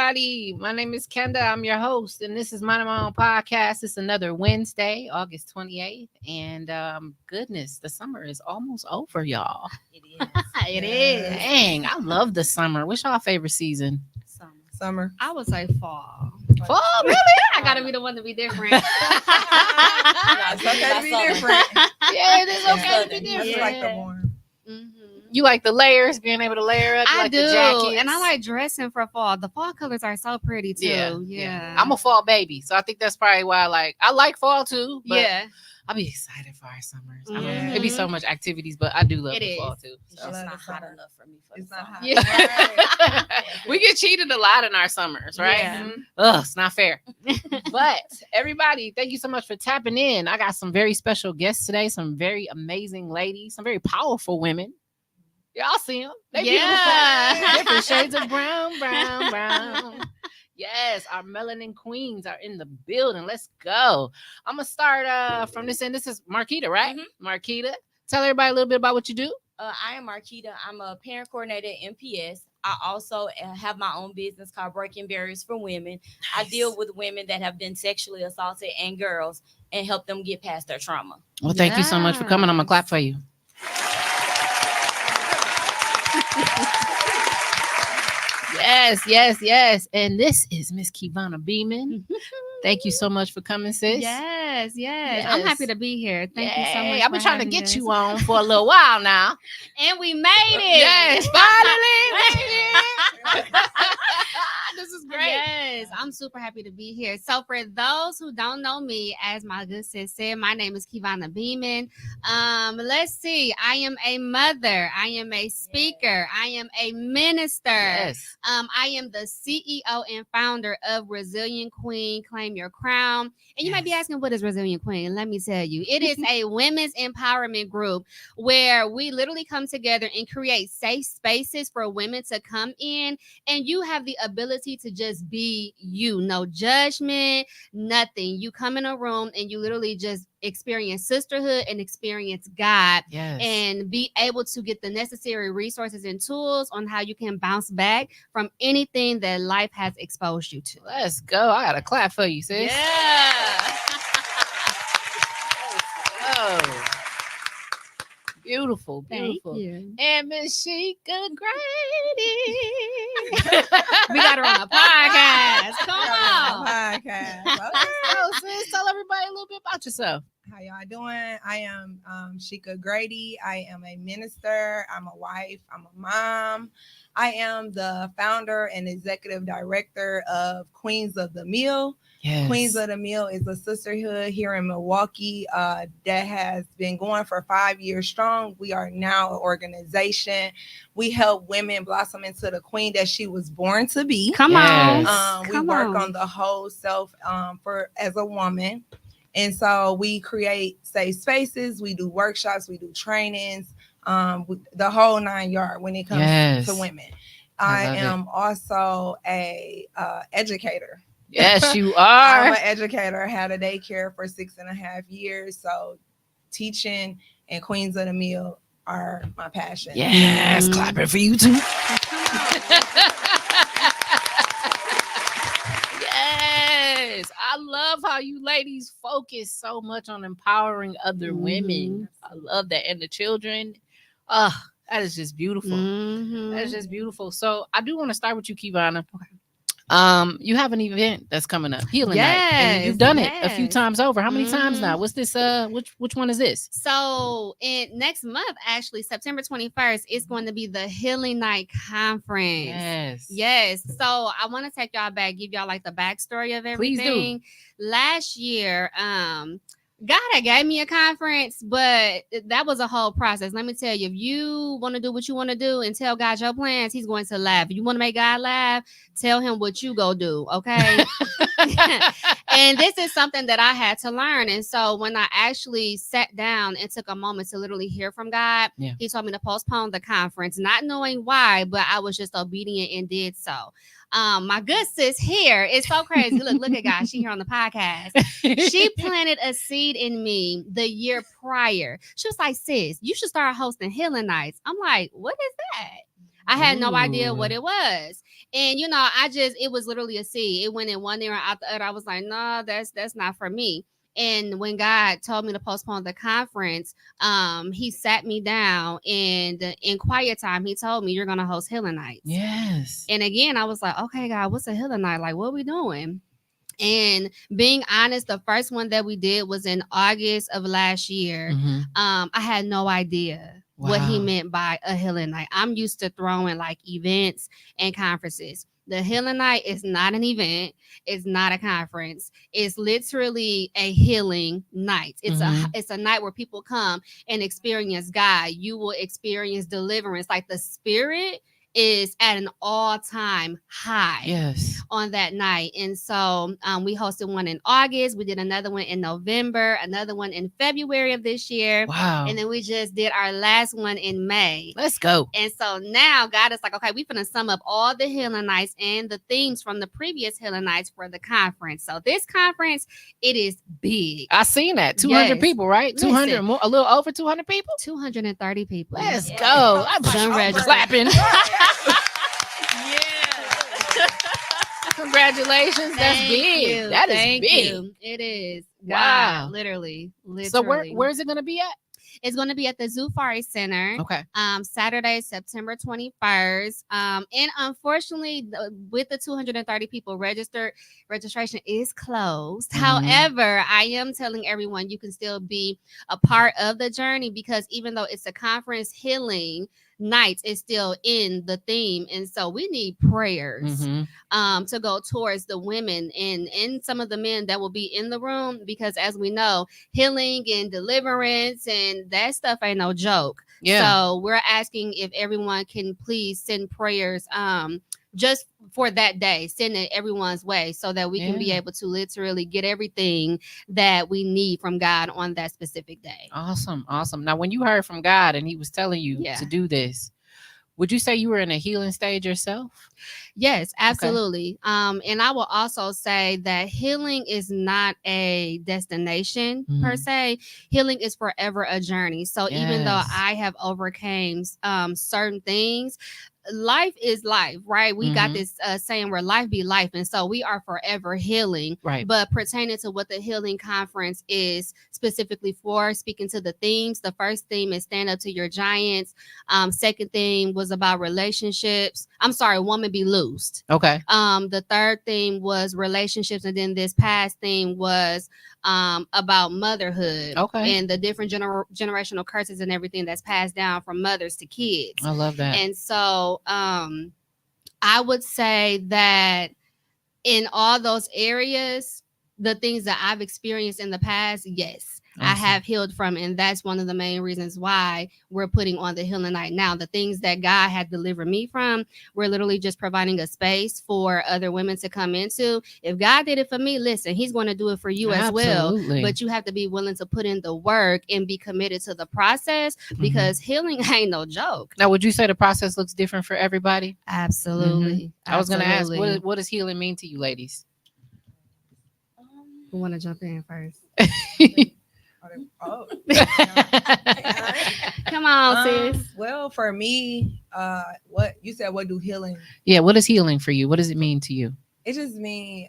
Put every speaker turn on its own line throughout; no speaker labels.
everybody. My name is Kenda. I'm your host, and this is Mind My Own Podcast. It's another Wednesday, August 28th. And goodness, the summer is almost over, y'all.
It is.
It is.
Dang, I love the summer. What's y'all favorite season?
Summer.
I would say fall.
Fall, really?
I gotta be the one to be different.
It's okay to be different.
Yeah, it is okay to be
I just
different.
like the warm.
You like the layers, being able to layer up? You
I
like
do,
the jackets?
and I like dressing for fall. The fall colors are so pretty too. Yeah.
I'm a fall baby, so I think that's probably why I like fall too. But I'll be excited for our summers. I don't know. It'd be so much activities, but I do love the fall too.
It's just not hot enough for me. It's not hot.
Yeah. We get cheated a lot in our summers, right?
Yeah.
Ugh, it's not fair. But everybody, thank you so much for tapping in. I got some very special guests today, some very amazing ladies, some very powerful women. Y'all see them? They beautiful. Different shades of brown, brown, brown. Yes, our melanin queens are in the building. Let's go. I'm going to start from this end. This is Marquita, right? Marquita, tell everybody a little bit about what you do.
I am Marquita. I'm a parent coordinator at MPS. I also have my own business called Breaking Barriers for Women.
Nice.
I deal with women that have been sexually assaulted and girls and help them get past their trauma.
Well, thank you so much for coming. I'm going to clap for you. Yes. And this is Miss Keyvonna Beamon. Thank you so much for coming, sis.
Yes. I'm happy to be here. Thank you so much.
I've been trying to get you on for a little while now.
And we made it.
Yes, finally. This is great.
Yes, I'm super happy to be here. So for those who don't know me, as my good sis said, my name is Keyvonna Beamon. Let's see. I am a mother. I am a speaker. I am a minister.
Yes.
I am the CEO and founder of Resilient Queen, Claim Your Crown. And you might be asking, what is Resilient Queen? Let me tell you. It is a women's empowerment group where we literally come together and create safe spaces for women to come in, and you have the ability to just be you. No judgment, nothing. You come in a room and you literally just experience sisterhood and experience God.
Yes.
And be able to get the necessary resources and tools on how you can bounce back from anything that life has exposed you to.
Let's go. I got to clap for you, sis.
Yeah.
Oh. Beautiful.
Thank you.
And Miss Sheikah Grady.
We got her on a podcast. Come on.
Podcast.
So, sis, tell everybody a little bit about yourself.
How y'all doing? I am Sheikah Grady. I am a minister. I'm a wife. I'm a mom. I am the founder and executive director of Queens of the Mill.
Yes.
Queens of the Mill is a sisterhood here in Milwaukee that has been going for 5 years strong. We are now an organization. We help women blossom into the queen that she was born to be.
Come on.
We work on the whole self for as a woman. And so we create safe spaces. We do workshops. We do trainings. The whole 9 yard when it comes to women. I am also a educator.
Yes, you are.
I'm an educator. I had a daycare for 6.5 years. So teaching and Queens of the Mill are my passion.
Yes, clapping for you too. Yes, I love how you ladies focus so much on empowering other women. I love that. And the children. That is just beautiful. That is just beautiful. So I do want to start with you, Keyvonna. Okay. You have an event that's coming up, Healing Night. And you've done it a few times over. How many times now? What's this? Which one is this?
So next month, actually, September 21st, it's going to be the Healing Night Conference. Yes. So I want to take y'all back, give y'all like the backstory of everything.
Please do.
Last year, God had gave me a conference, but that was a whole process. Let me tell you, if you want to do what you want to do and tell God your plans, he's going to laugh. If you want to make God laugh, tell him what you go do, okay? And this is something that I had to learn. And so when I actually sat down and took a moment to literally hear from God, he told me to postpone the conference, not knowing why, but I was just obedient and did so. My good sis here is so crazy. Look at God. She here on the podcast. She planted a seed in me the year prior. She was like, sis, you should start hosting healing nights. I'm like, what is that? I had no idea what
Ooh.
it was. And it was literally a seed. It went in one ear and out the other. I was like, no, that's not for me. And when God told me to postpone the conference, he sat me down, and in quiet time, he told me, you're going to host healing nights.
Yes.
And again, I was like, okay, God, what's a healing night? Like, what are we doing? And being honest, the first one that we did was in August of last year.
Mhm.
I had no idea what he
Wow.
meant by a healing night. I'm used to throwing like events and conferences. The healing night is not an event. It's not a conference. It's literally a healing night. It's a night where people come and experience God. You will experience deliverance. Like the spirit is at an all-time high.
Yes.
On that night. And so we hosted one in August. We did another one in November, another one in February of this year.
Wow.
And then we just did our last one in May.
Let's go.
And so now God is like, okay, we're going to sum up all the healing nights and the themes from the previous healing nights for the conference. So this conference, it is big.
I seen that. 200
Yes.
people, right? 200
Listen.
more, a little over 200 people.
230 people.
Let's
Yeah.
go. I'm
Congratulations.
clapping.
Yeah.
Congratulations. That's
Thank
big.
you.
That is
Thank
big.
you. It is.
Wow.
God, literally.
So where's it going to be at?
It's going to be at the Zufari Center.
Okay.
Saturday, September 21st. And unfortunately, with the 230 people registered, registration is closed.
Mhm.
However, I am telling everyone you can still be a part of the journey, because even though it's a conference, healing nights is still in the theme. And so we need prayers
Mhm.
to go towards the women and some of the men that will be in the room, because as we know, healing and deliverance and that stuff ain't no joke.
Yeah.
So we're asking if everyone can please send prayers just for that day, send it everyone's way so that we can be
Yeah.
able to literally get everything that we need from God on that specific day.
Awesome. Awesome. Now, when you heard from God and he was telling you
Yeah.
to do this, would you say you were in a healing stage yourself?
Yes, absolutely. And I will also say that healing is not a destination per
Mhm.
se. Healing is forever a journey. So even though
Yes.
I have overcame certain things, life is life, right? We got
Mhm.
this saying where life be life. And so we are forever healing.
Right.
But pertaining to what the healing conference is specifically for, speaking to the themes, the first theme is stand up to your giants. Second theme was about relationships. I'm sorry, woman be loosed.
Okay.
The third theme was relationships, and then this past theme was about motherhood.
Okay.
And the different generational curses and everything that's passed down from mothers to kids.
I love that.
And so I would say that in all those areas, the things that I've experienced in the past, yes, I
Awesome.
have healed from. And that's one of the main reasons why we're putting on the healing night now. The things that God had delivered me from, we're literally just providing a space for other women to come into. If God did it for me, listen, he's going to do it for you as well.
Absolutely.
But you have to be willing to put in the work and be committed to the process, because healing ain't no joke.
Now, would you say the process looks different for everybody?
Absolutely.
I was going to ask,
Absolutely.
what does healing mean to you, ladies?
Who want to jump in first?
Oh.
Come on, sis.
Well, for me, what you said, what do healing?
Yeah. What is healing for you? What does it mean to you?
It just means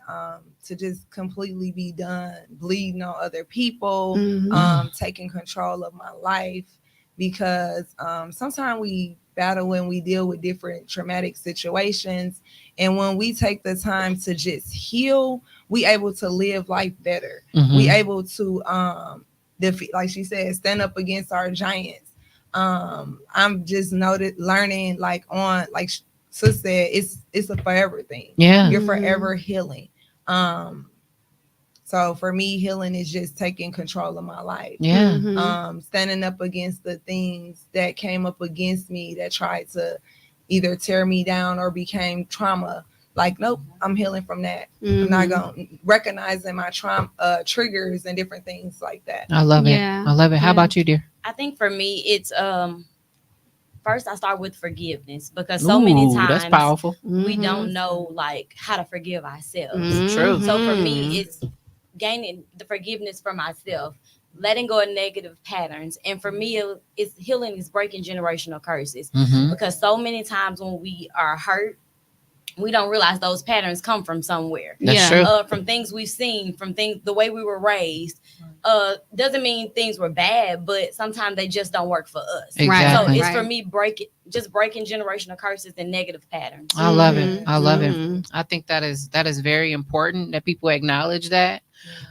to just completely be done, bleeding on other people,
Mhm.
taking control of my life, because sometimes we battle when we deal with different traumatic situations, and when we take the time to just heal, we able to live life better.
Mhm.
We able to defeat, like she said, stand up against our giants. I'm just learning, like on, like Sis said, it's a forever thing.
Yeah.
You're forever healing. So for me, healing is just taking control of my life.
Yeah.
Mhm.
Standing up against the things that came up against me that tried to either tear me down or became trauma. Like, nope, I'm healing from that. I'm not going to recognizing my trauma triggers and different things like that.
I love it.
Yeah.
I love it. How
Yeah.
about you, dear?
I think for me, it's first I start with forgiveness, because so many
Ooh,
times
that's powerful.
we
Mhm.
don't know like how to forgive ourselves.
Mhm.
True.
So for me, it's gaining the forgiveness for myself, letting go of negative patterns. And for me, it's healing is breaking generational curses, because so many times when we are hurt, we don't realize those patterns come from somewhere.
That's true.
From things we've seen, from things, the way we were raised. Doesn't mean things were bad, but sometimes they just don't work for us.
Exactly.
So it's for me breaking generational curses and negative patterns.
I love it. I love it. I think that is very important that people acknowledge that.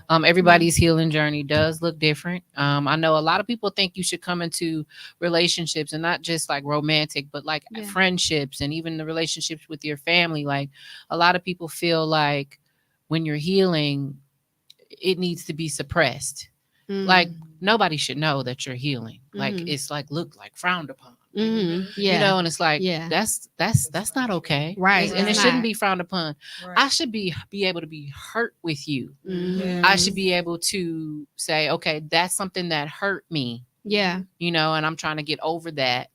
Everybody's healing journey does look different. I know a lot of people think you should come into relationships, and not just like romantic, but like friendships, and even the relationships with your family. Like a lot of people feel like when you're healing, it needs to be suppressed. Like nobody should know that you're healing. Like it's like looked like frowned upon. You know, and it's like that's not okay,
right?
And it shouldn't be frowned upon. I should be able to be hurt with you. I should be able to say, okay, that's something that hurt me, you know, and I'm trying to get over that.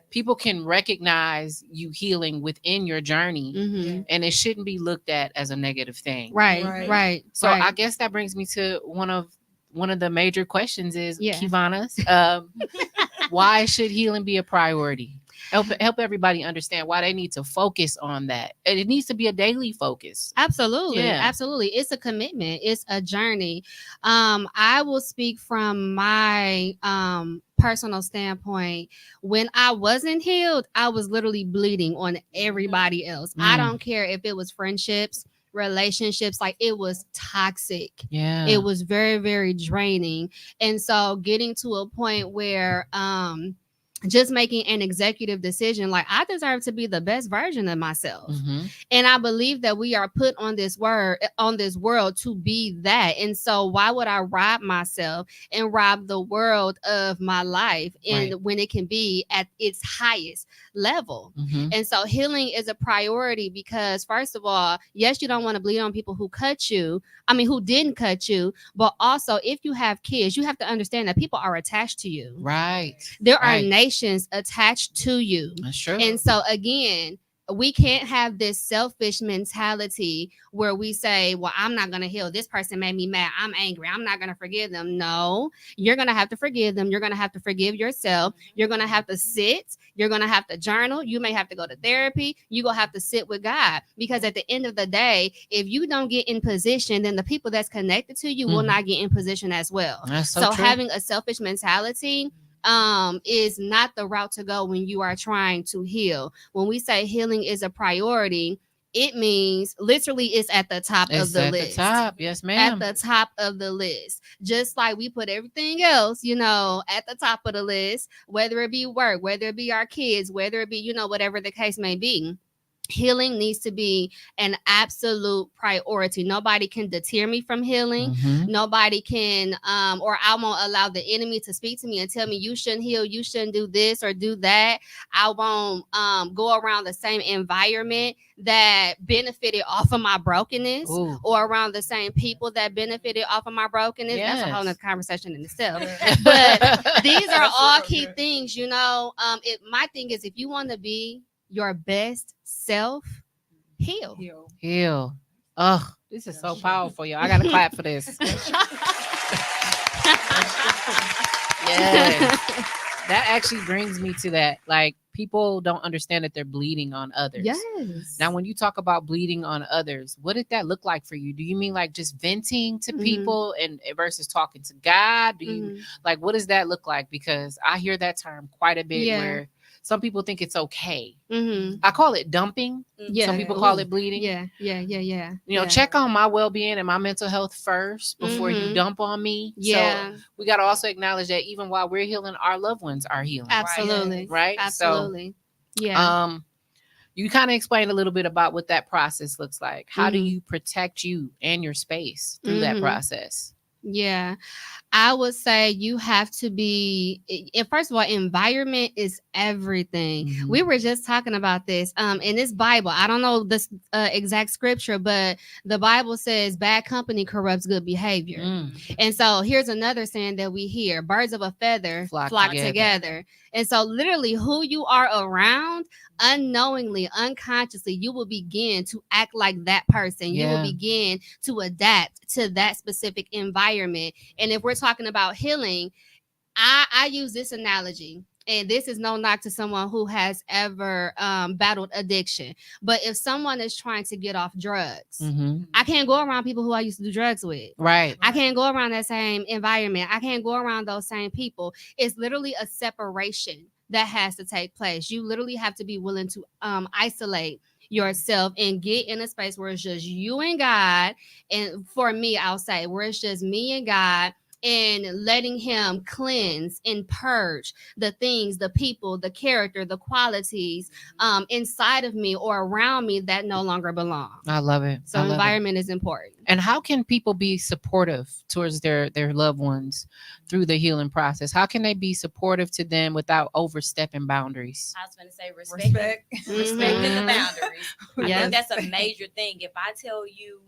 People can recognize you healing within your journey, and it shouldn't be looked at as a negative thing,
right.
So I guess that brings me to one of the major questions is, Keyvonna's, why should healing be a priority? Help everybody understand why they need to focus on that. And it needs to be a daily focus.
Absolutely. Absolutely. It's a commitment. It's a journey. I will speak from my personal standpoint. When I wasn't healed, I was literally bleeding on everybody else. I don't care if it was friendships, relationships, like it was toxic. It was very, very draining. And so getting to a point where just making an executive decision, like I deserve to be the best version of myself. And I believe that we are put on this world to be that. And so why would I rob myself and rob the world of my life when it can be at its highest level? And so healing is a priority because, first of all, yes, you don't want to bleed on people who who didn't cut you, but also if you have kids, you have to understand that people are attached to you. There are nations attached to you.
That's true.
And so again, we can't have this selfish mentality where we say, well, I'm not going to heal. This person made me mad. I'm angry. I'm not going to forgive them. No, you're going to have to forgive them. You're going to have to forgive yourself. You're going to have to sit. You're going to have to journal. You may have to go to therapy. You're going to have to sit with God, because at the end of the day, if you don't get in position, then the people that's connected to you will not get in position as well.
That's so true.
Having a selfish mentality is not the route to go when you are trying to heal. When we say healing is a priority, it means literally it's at the top of the list.
At the top, yes, ma'am.
At the top of the list. Just like we put everything else, at the top of the list, whether it be work, whether it be our kids, whether it be, whatever the case may be. Healing needs to be an absolute priority. Nobody can deter me from healing. Nobody can, or I won't allow the enemy to speak to me and tell me you shouldn't heal, you shouldn't do this or do that. I won't go around the same environment that benefited off of my brokenness, or around the same people that benefited off of my brokenness. That's a whole nother conversation in itself. But these are all key things, my thing is, if you want to be your best self, heal.
Oh, this is so powerful, y'all. I gotta clap for this. That actually brings me to that. Like, people don't understand that they're bleeding on others. Now, when you talk about bleeding on others, what did that look like for you? Do you mean like just venting to people and versus talking to God? Do you like, what does that look like? Because I hear that term quite a bit where some people think it's okay. I call it dumping. Some people call it bleeding. Check on my well-being and my mental health first before you dump on me. So we got to also acknowledge that even while we're healing, our loved ones are healing.
Absolutely.
Right?
Absolutely.
So, you kind of explained a little bit about what that process looks like. How do you protect you and your space through that process?
I would say you have to be, first of all, environment is everything. We were just talking about this in this Bible. I don't know this exact scripture, but the Bible says bad company corrupts good behavior. And so here's another saying that we hear: birds of a feather flock together. And so literally who you are around, unknowingly, unconsciously, you will begin to act like that person. You will begin to adapt to that specific environment. environment. And if we're talking about healing, I use this analogy. And this is no knock to someone who has ever battled addiction. But if someone is trying to get off drugs, I can't go around people who I used to do drugs with.
Right.
I can't go around that same environment. I can't go around those same people. It's literally a separation that has to take place. You literally have to be willing to isolate yourself and get in a space where it's just you and God. And for me, I'll say where it's just me and God, and letting him cleanse and purge the things, the people, the character, the qualities inside of me or around me that no longer belong.
I love it.
So environment is important.
And how can people be supportive towards their loved ones through the healing process? How can they be supportive to them without overstepping boundaries?
I was going to say respecting the boundaries.
Yes.
I think that's a major thing. If I tell you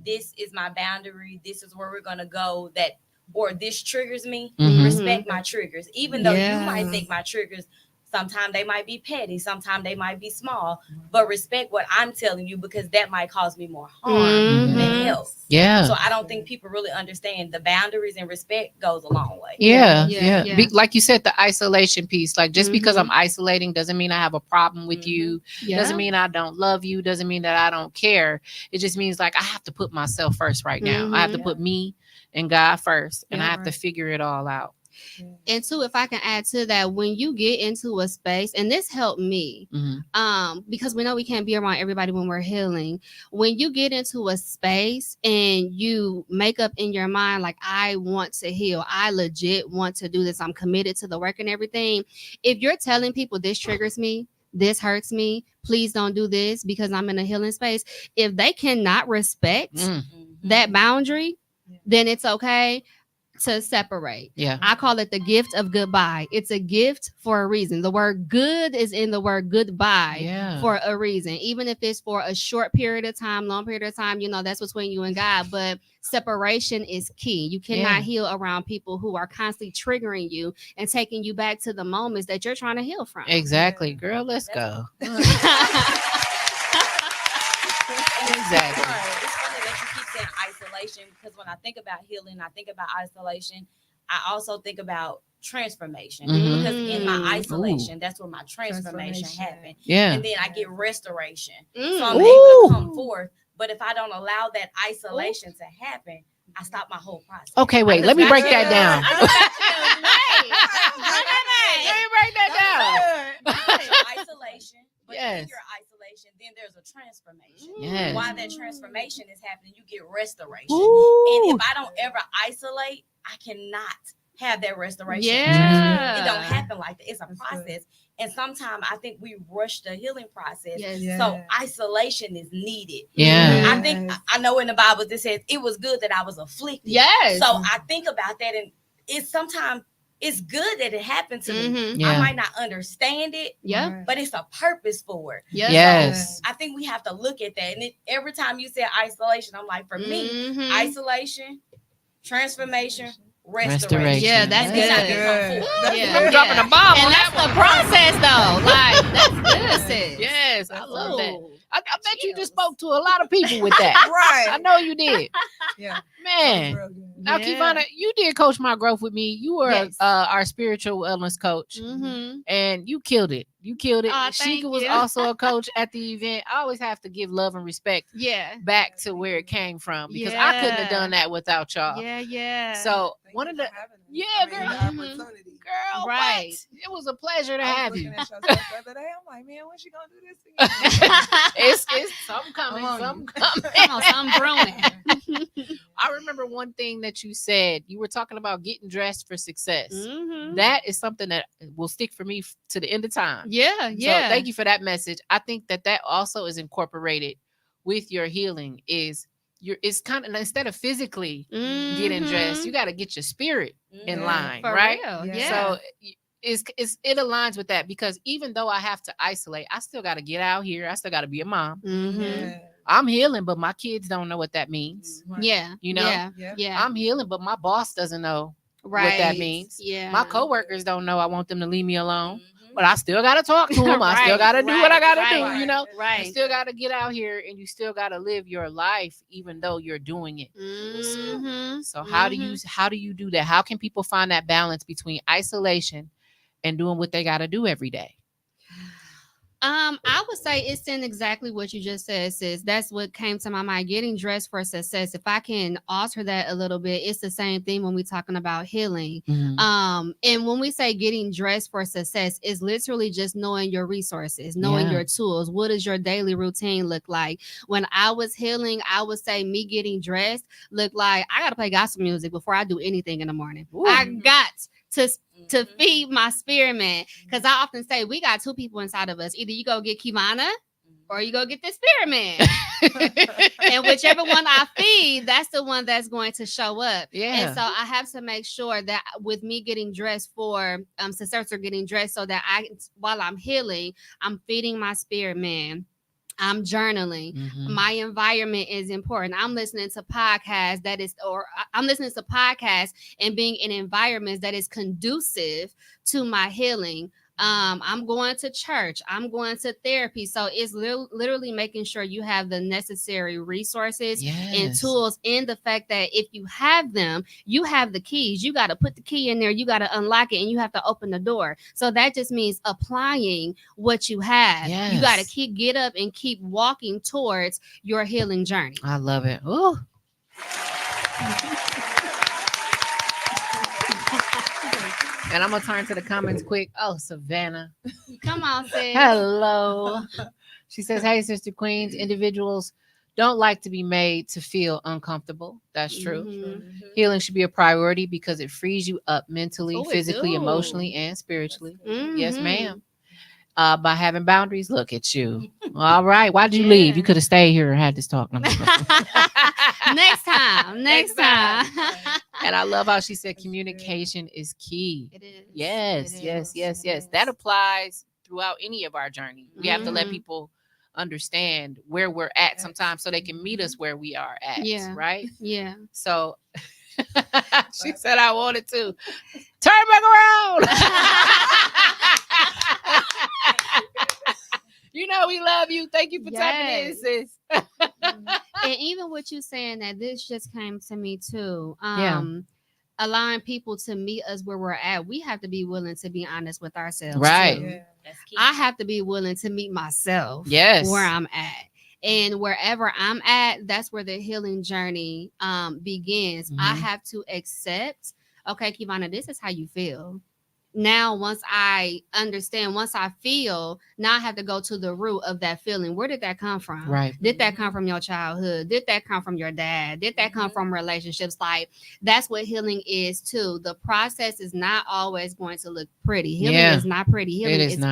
this is my boundary, this is where we're going to go, that or this triggers me, respect my triggers. Even though you might think my triggers, sometimes they might be petty, sometimes they might be small, but respect what I'm telling you because that might cause me more harm than help.
Yeah.
So I don't think people really understand the boundaries, and respect goes a long way.
Yeah. Like you said, the isolation piece, like just because I'm isolating doesn't mean I have a problem with you. Doesn't mean I don't love you. Doesn't mean that I don't care. It just means like I have to put myself first right now. I have to put me and God first, and I have to figure it all out.
And two, if I can add to that, when you get into a space, and this helped me, because we know we can't be around everybody when we're healing. When you get into a space and you make up in your mind, like, I want to heal, I legit want to do this, I'm committed to the work and everything. If you're telling people this triggers me, this hurts me, please don't do this because I'm in a healing space. If they cannot respect that boundary, then it's okay to separate. I call it the gift of goodbye. It's a gift for a reason. The word good is in the word goodbye for a reason. Even if it's for a short period of time, long period of time, that's between you and God. But separation is key. You cannot heal around people who are constantly triggering you and taking you back to the moments that you're trying to heal from.
Exactly. Girl, let's go. Exactly.
Isolation, because when I think about healing, I think about isolation. I also think about transformation because in my isolation, that's where my transformation happened. And then I get restoration. So I'm able to come forth. But if I don't allow that isolation to happen, I stop my whole process.
Okay, wait. Let me break that down.
Isolation. But in your isolation, then there's a transformation. While that transformation is happening, you get restoration. And if I don't ever isolate, I cannot have that restoration. It don't happen like that. It's a process. And sometimes I think we rush the healing process. So isolation is needed. I think I know in the Bible it says it was good that I was afflicted. So I think about that, and it's sometimes it's good that it happened to me. I might not understand it, but it's a purpose for it. So I think we have to look at that. And every time you say isolation, I'm like, for me, isolation, transformation, restoration.
Yeah, that's good.
I'm dropping a bomb.
And that's the process, though. Like, that's good, sis.
Yes, I love that. I bet you just spoke to a lot of people with that.
Right.
I know you did. Man. Now,
Yeah.
Keyvonna, you did coach my growth with me. You were our spiritual wellness coach, and you killed it. You killed it. Sheikah was also a coach at the event. I always have to give love and respect back to where it came from, because I couldn't have done that without y'all. So one of the girl,
right?
What? It was a pleasure to have you.
At your stuff the other day. I'm like, man, when's she gonna do this again?
It's something coming. Something coming.
Come on, something brewing.
I remember one thing that you said. You were talking about getting dressed for success. That is something that will stick for me to the end of time. So thank you for that message. I think that also is incorporated with your healing. It's kind of, instead of physically getting dressed, you got to get your spirit in line,
For
right?
real.
So it aligns with that, because even though I have to isolate, I still got to get out here. I still got to be a mom. I'm healing, but my kids don't know what that means. You know, I'm healing, but my boss doesn't know what that means. My coworkers don't know I want them to leave me alone. but I still got to talk to them. I still got to do what I got to do, you know?
Right.
You still got to get out here and you still got to live your life, even though you're doing it. So how do you do that? How can people find that balance between isolation and doing what they got to do every day?
I would say it's in exactly what you just said, sis. That's what came to my mind. Getting dressed for success. If I can alter that a little bit, it's the same thing when we're talking about healing. And when we say getting dressed for success, it's literally just knowing your resources, knowing your tools. What does your daily routine look like? When I was healing, I would say me getting dressed looked like I got to play gospel music before I do anything in the morning. I got to feed my spirit man, because I often say we got two people inside of us. Either you go get Keyvonna or you go get the spirit man. And whichever one I feed, that's the one that's going to show up. And so I have to make sure that with me getting dressed for success or getting dressed, so that while I'm healing, I'm feeding my spirit man. I'm journaling. My environment is important. I'm listening to podcasts I'm listening to podcasts and being in environments that is conducive to my healing. I'm going to church. I'm going to therapy. So it's literally making sure you have the necessary resources and tools, in the fact that if you have them, you have the keys. You got to put the key in there. You got to unlock it, and you have to open the door. So that just means applying what you have. You got to get up and keep walking towards your healing journey.
I love it. Oh. And I'm going to turn to the comments quick. Oh, Savannah.
Come on, sis.
Hello. She says, hey, Sister Queens, individuals don't like to be made to feel uncomfortable. That's true. Healing should be a priority because it frees you up mentally, physically, emotionally, and spiritually. Yes, ma'am. By having boundaries, look at you. All right. Why did you leave? You could have stayed here and had this talk.
Next time.
And I love how she said communication is key.
It is.
Yes. That applies throughout any of our journey. We have to let people understand where we're at sometimes, so they can meet us where we are at. Right?
Yeah.
So she said I wanted to turn back around. You know we love you. Thank you for tapping in, sis.
And even what you saying, that this just came to me too. Allowing people to meet us where we're at. We have to be willing to be honest with ourselves.
Right.
Too. That's key. I have to be willing to meet myself. Where I'm at. And wherever I'm at, that's where the healing journey begins. I have to accept, okay, Keyvonna, this is how you feel. Now, once I understand, once I feel, now I have to go to the root of that feeling. Where did that come from?
Right.
Did that come from your childhood? Did that come from your dad? Did that come from relationships? Like, that's what healing is too. The process is not always going to look pretty. Healing is not pretty. Healing is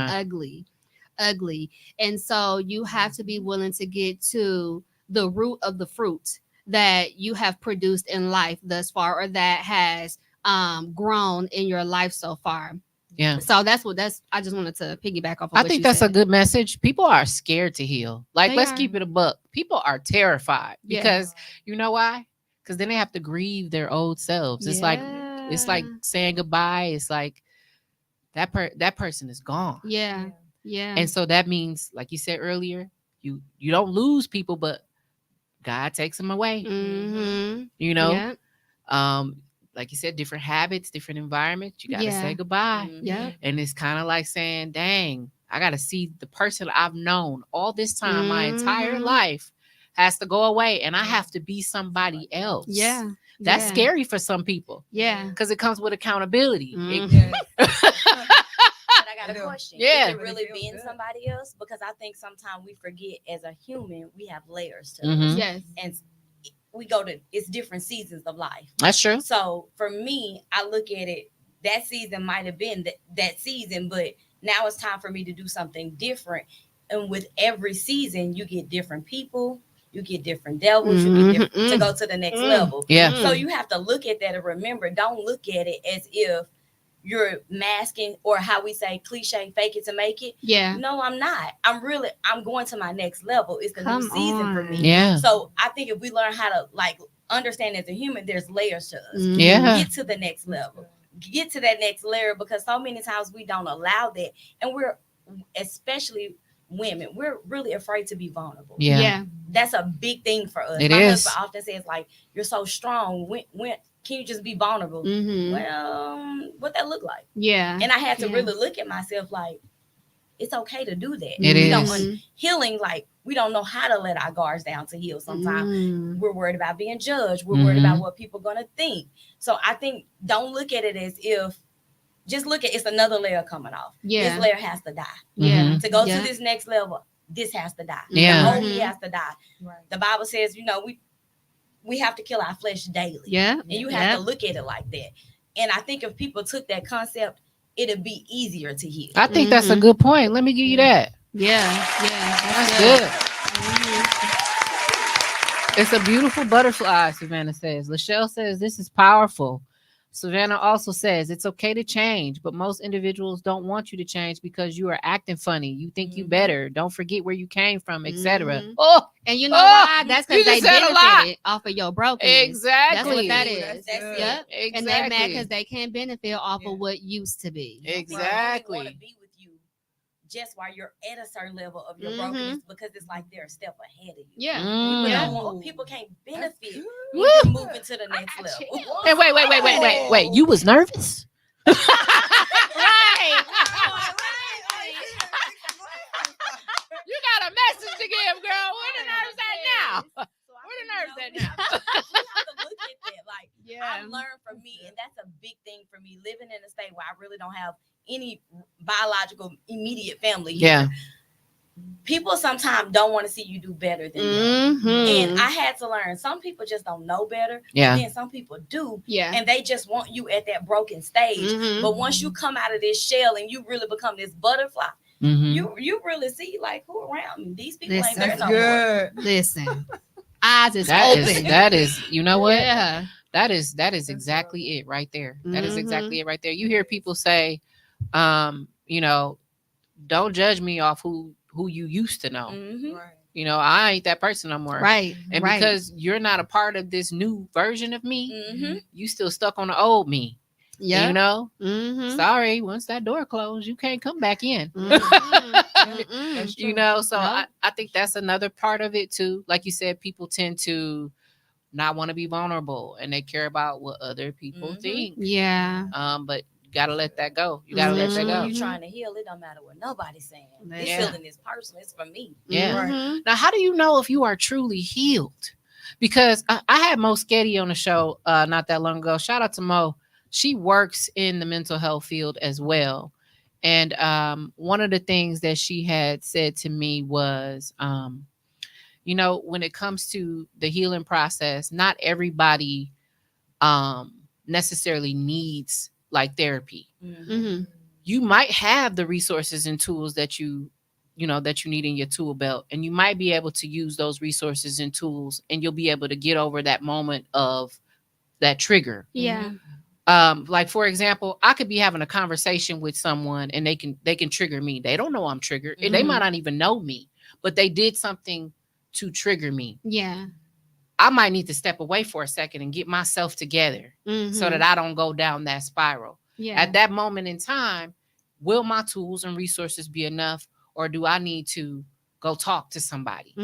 ugly. And so you have to be willing to get to the root of the fruit that you have produced in life thus far, or that has grown in your life so far. So that's I just wanted to piggyback off of
I think that's a good message. People are scared to heal. Like, let's keep it a buck. People are terrified because you know why? Because then they have to grieve their old selves. It's like saying goodbye. It's like that person is gone.
Yeah.
And so that means, like you said earlier, you don't lose people, but God takes them away. You know? Like you said, different habits, different environments. You got to say goodbye. And it's kind of like saying, dang, I got to see the person I've known all this time, my entire life, has to go away. And I have to be somebody else. That's scary for some people. Because it comes with accountability.
But I got a question. Is it really being somebody else? Because I think sometimes we forget, as a human, we have layers to us. And we go to, it's different seasons of life.
That's true.
So for me, I look at it, that season might have been that season, but now it's time for me to do something different. And with every season, you get different people, you get different devils, you get different, to go to the next level. So you have to look at that and remember, don't look at it as if you're masking, or how we say cliche, fake it to make it. No, I'm not. I'm going to my next level. It's the new season for me. So I think if we learn how to understand as a human, there's layers to us. Get to the next level. get to that next layer, because so many times we don't allow that, and we're, especially women, we're really afraid to be vulnerable.
Yeah.
That's a big thing for us.
It
My
is.
husband often says, like, you're so strong. When can you just be vulnerable?
Mm-hmm.
Well, what that look like?
Yeah.
And I had to really look at myself like, it's okay to do that.
It
we
is.
Don't, healing, like, we don't know how to let our guards down to heal sometimes. We're worried about being judged. We're worried about what people are going to think. So I think, don't look at it as if, just look at, it's another layer coming off.
Yeah.
This layer has to die.
Yeah.
To go to this next level, this has to die.
Yeah.
The whole me has to die.
Right.
The Bible says, we have to kill our flesh daily.
Yeah.
And you have to look at it like that. And I think if people took that concept, it'd be easier to heal.
I think that's a good point. Let me give you that.
Yeah.
That's good. It's a beautiful butterfly, Savannah says. Lachelle says, this is powerful. Savannah also says, it's okay to change, but most individuals don't want you to change because you are acting funny. You think you better. Don't forget where you came from, etc. Oh,
and you know why? That's
you
because they
just said a lot.
benefited off of your brokenness.
Exactly.
That's what that
Ooh,
is.
that's good.
Yep.
Exactly.
And they're mad because they can't benefit off of what used to be.
Exactly.
Want to be with you just while you're at a certain level of your brokenness, because it's like they're a step ahead of you.
Yeah.
People can't
That's
benefit
good.
when you're moving to the next level.
And wait. You was nervous?
Right.
You got a message to give, girl. Where the nerves at now? Where the nerves at now?
We have to look at that. Like,
Yeah.
I've learned from me, and that's a big thing for me, living in a state where I really don't have any biological immediate family here.
Yeah.
People sometimes don't want to see you do better than them. And I had to learn, some people just don't know better.
Yeah.
And then some people do.
Yeah.
And they just want you at that broken stage. But once you come out of this shell and you really become this butterfly, you really see, like, who around me? These people ain't there
That's
no more.
good.
Listen. Eyes is
That
open.
is, that is, you know what?
Yeah.
That is exactly it right there. That is exactly it right there. You hear people say, don't judge me off who you used to know.
Right.
I ain't that person no more.
Right.
And because you're not a part of this new version of me, you still stuck on the old me.
Yeah.
Sorry, once that door closed, you can't come back in.
That's true.
So I think that's another part of it too. Like you said, people tend to not want to be vulnerable and they care about what other people think.
Yeah.
But you gotta let that go. You gotta let that go.
When you're trying to heal, it don't matter what nobody's saying. This
Yeah.
healing is personal. It's for me.
Yeah.
Right.
Now, how do you know if you are truly healed? Because I had Mo Sketty on the show not that long ago. Shout out to Mo. She works in the mental health field as well. And one of the things that she had said to me was, when it comes to the healing process, not everybody necessarily needs like therapy. You might have the resources and tools that you need in your tool belt, and you might be able to use those resources and tools, and you'll be able to get over that moment of that trigger.
Yeah.
Like, for example, I could be having a conversation with someone and they can trigger me. They don't know I'm triggered. They might not even know me, but they did something to trigger me.
Yeah.
I might need to step away for a second and get myself together so that I don't go down that spiral.
Yeah.
At that moment in time, will my tools and resources be enough, or do I need to go talk to somebody?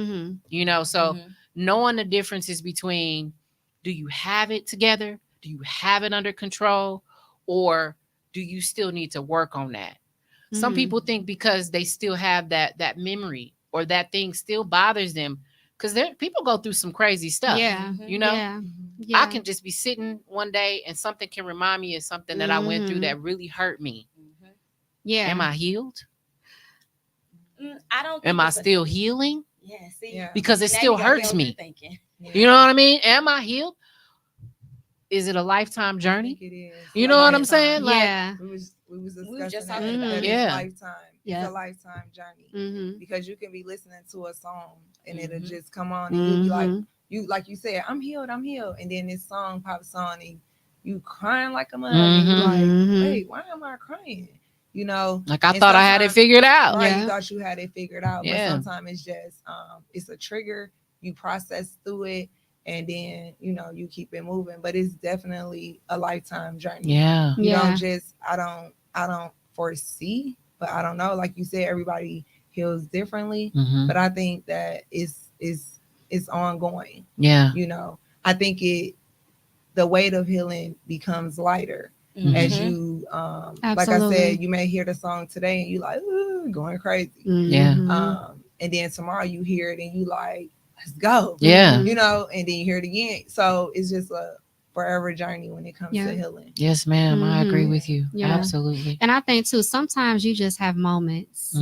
So knowing the differences between, do you have it together? Do you have it under control, or do you still need to work on that? Some people think because they still have that memory or that thing still bothers them, because people go through some crazy stuff.
Yeah.
Yeah. I can just be sitting one day and something can remind me of something that I went through that really hurt me.
Yeah.
Am I healed?
I don't.
Am I still healing?
Yeah. See.
Yeah.
Because it
Now
still
you gotta
hurts
get what
me.
you're thinking.
You know what I mean? Am I healed? Is it a lifetime
I
journey?
think it is.
You know what I'm saying? Like,
Yeah.
We was discussing
just
that.
talking about
That
it.
it's
Yeah.
lifetime.
Yeah.
It's a lifetime journey. Because you can be listening to a song and it'll just come on and you'll be like you said, I'm healed, and then this song pops on and you crying like a mother. And you're like, wait, why am I crying?
Like, I thought I had it figured out.
Right,
Yeah.
you thought you had it figured out.
Yeah.
But sometimes it's just it's a trigger. You process through it, and then you keep it moving. But it's definitely a lifetime journey.
Yeah.
You don't just I don't foresee, but I don't know. Like you said, everybody heals differently. But I think that it's ongoing.
Yeah.
I think the weight of healing becomes lighter as you like I said, you may hear the song today and you like, ooh, going crazy.
Yeah.
And then tomorrow you hear it and you like, let's go.
Yeah.
And then you hear it again. So it's just a forever journey when it comes to healing.
Yes, ma'am. I agree with you. Absolutely.
And I think too, sometimes you just have moments.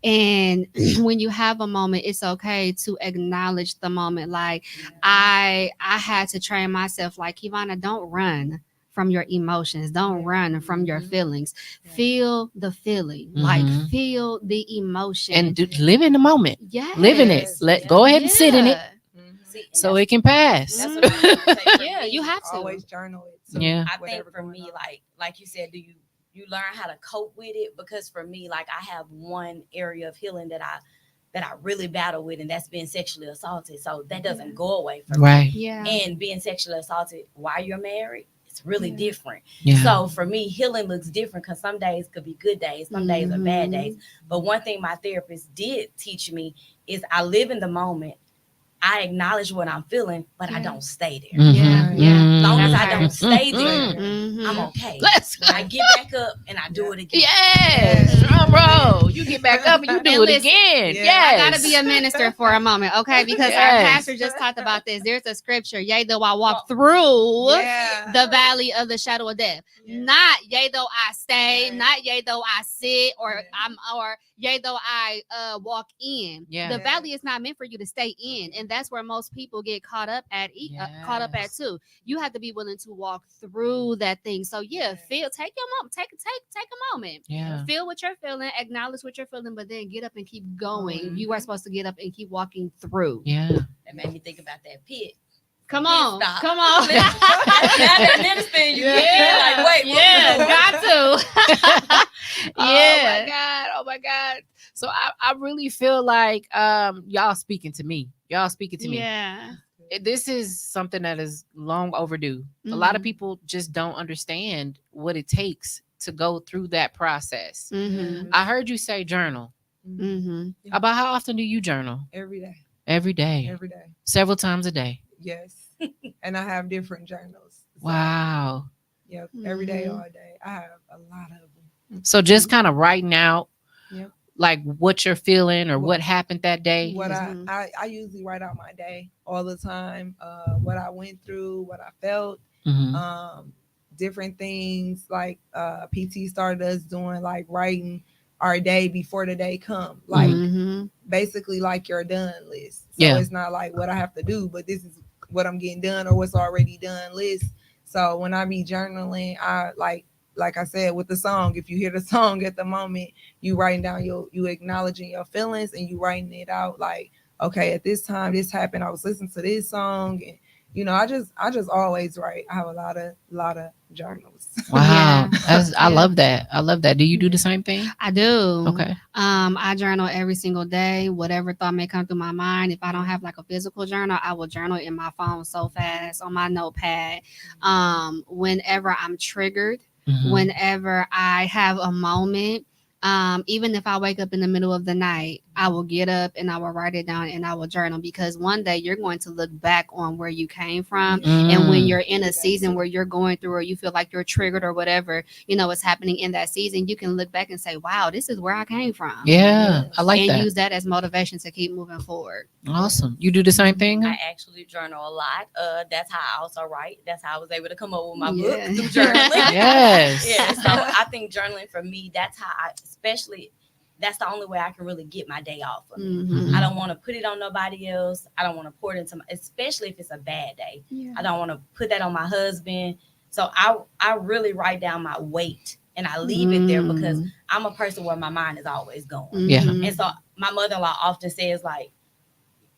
And when you have a moment, it's okay to acknowledge the moment. Like I had to train myself, like, Keyvonna, don't run from your emotions. Don't run from your feelings. Feel the feeling. Like feel the emotion.
And live in the moment.
Yes.
Live in it. Go ahead and sit in it. So it can pass.
That's what I'm trying to say.
Yeah, you have to
always journal it.
So
Yeah.
I think for me, like you said, do you learn how to cope with it? Because for me, like I have one area of healing that I really battle with, and that's being sexually assaulted. So that doesn't go away from
Right.
me. Yeah. And being sexually assaulted while you're married, it's really different.
Yeah.
So for me, healing looks different because some days could be good days, some days are bad days. But one thing my therapist did teach me is I live in the moment. I acknowledge what I'm feeling, but I don't stay there. As long as I don't stay there, I'm okay. I get back up and I do it again.
Yes. Drum roll. You get back up and you do it again. Yes.
I gotta be a minister for a moment, okay? Because our pastor just talked about this. There's a scripture, yea, though I walk through the valley of the shadow of death. Not yea, though I stay, not yea, though I sit, or yea, though I walk in. The valley is not meant for you to stay in, and that's where most people get caught up at too. You have to be willing to walk through that thing. So take your moment, take a moment. Feel what you're feeling, acknowledge what you're feeling, but then get up and keep going. You are supposed to get up and keep walking through.
That made me think about that pit.
Come on.
Now that minister, you get like, wait,
got to.
Oh my God. So I really feel like y'all speaking to me.
Yeah.
This is something that is long overdue. A lot of people just don't understand what it takes to go through that process. I heard you say journal. About how often do you journal?
Every day.
Every day.
Every day.
Several times a day.
Yes. And I have different journals. So,
wow.
Yep. Every day, all day. I have a lot of them.
So just kind of writing out like what you're feeling or what happened that day.
What I usually write out my day all the time. What I went through, what I felt, different things like PT started us doing, like writing our day before the day come, like basically like your done list. So it's not like what I have to do, but this is what I'm getting done or what's already done list. So when I be journaling, I like I said with the song, if you hear the song at the moment, you writing down you acknowledging your feelings and you writing it out like, okay, at this time this happened, I was listening to this song, and I just always write. I have a lot of journals.
Wow. I love that. Do you do the same thing?
I do.
Okay.
I journal every single day, whatever thought may come through my mind. If I don't have like a physical journal, I will journal in my phone so fast on my notepad. Whenever I'm triggered, whenever I have a moment, even if I wake up in the middle of the night, I will get up and I will write it down and I will journal, because one day you're going to look back on where you came from. And when you're in a season where you're going through or you feel like you're triggered or whatever, is happening in that season, you can look back and say, wow, this is where I came from.
Yeah, I like that.
And use that as motivation to keep moving forward.
Awesome. You do the same thing?
I actually journal a lot. That's how I also write. That's how I was able to come up with my book through journaling.
Yes.
Yeah. So I think journaling for me, that's how that's the only way I can really get my day off of me. I don't want to put it on nobody else. I don't want to pour it into especially if it's a bad day. I don't want to put that on my husband. So I really write down my weight and I leave it there because I'm a person where my mind is always going. And so my mother-in-law often says like,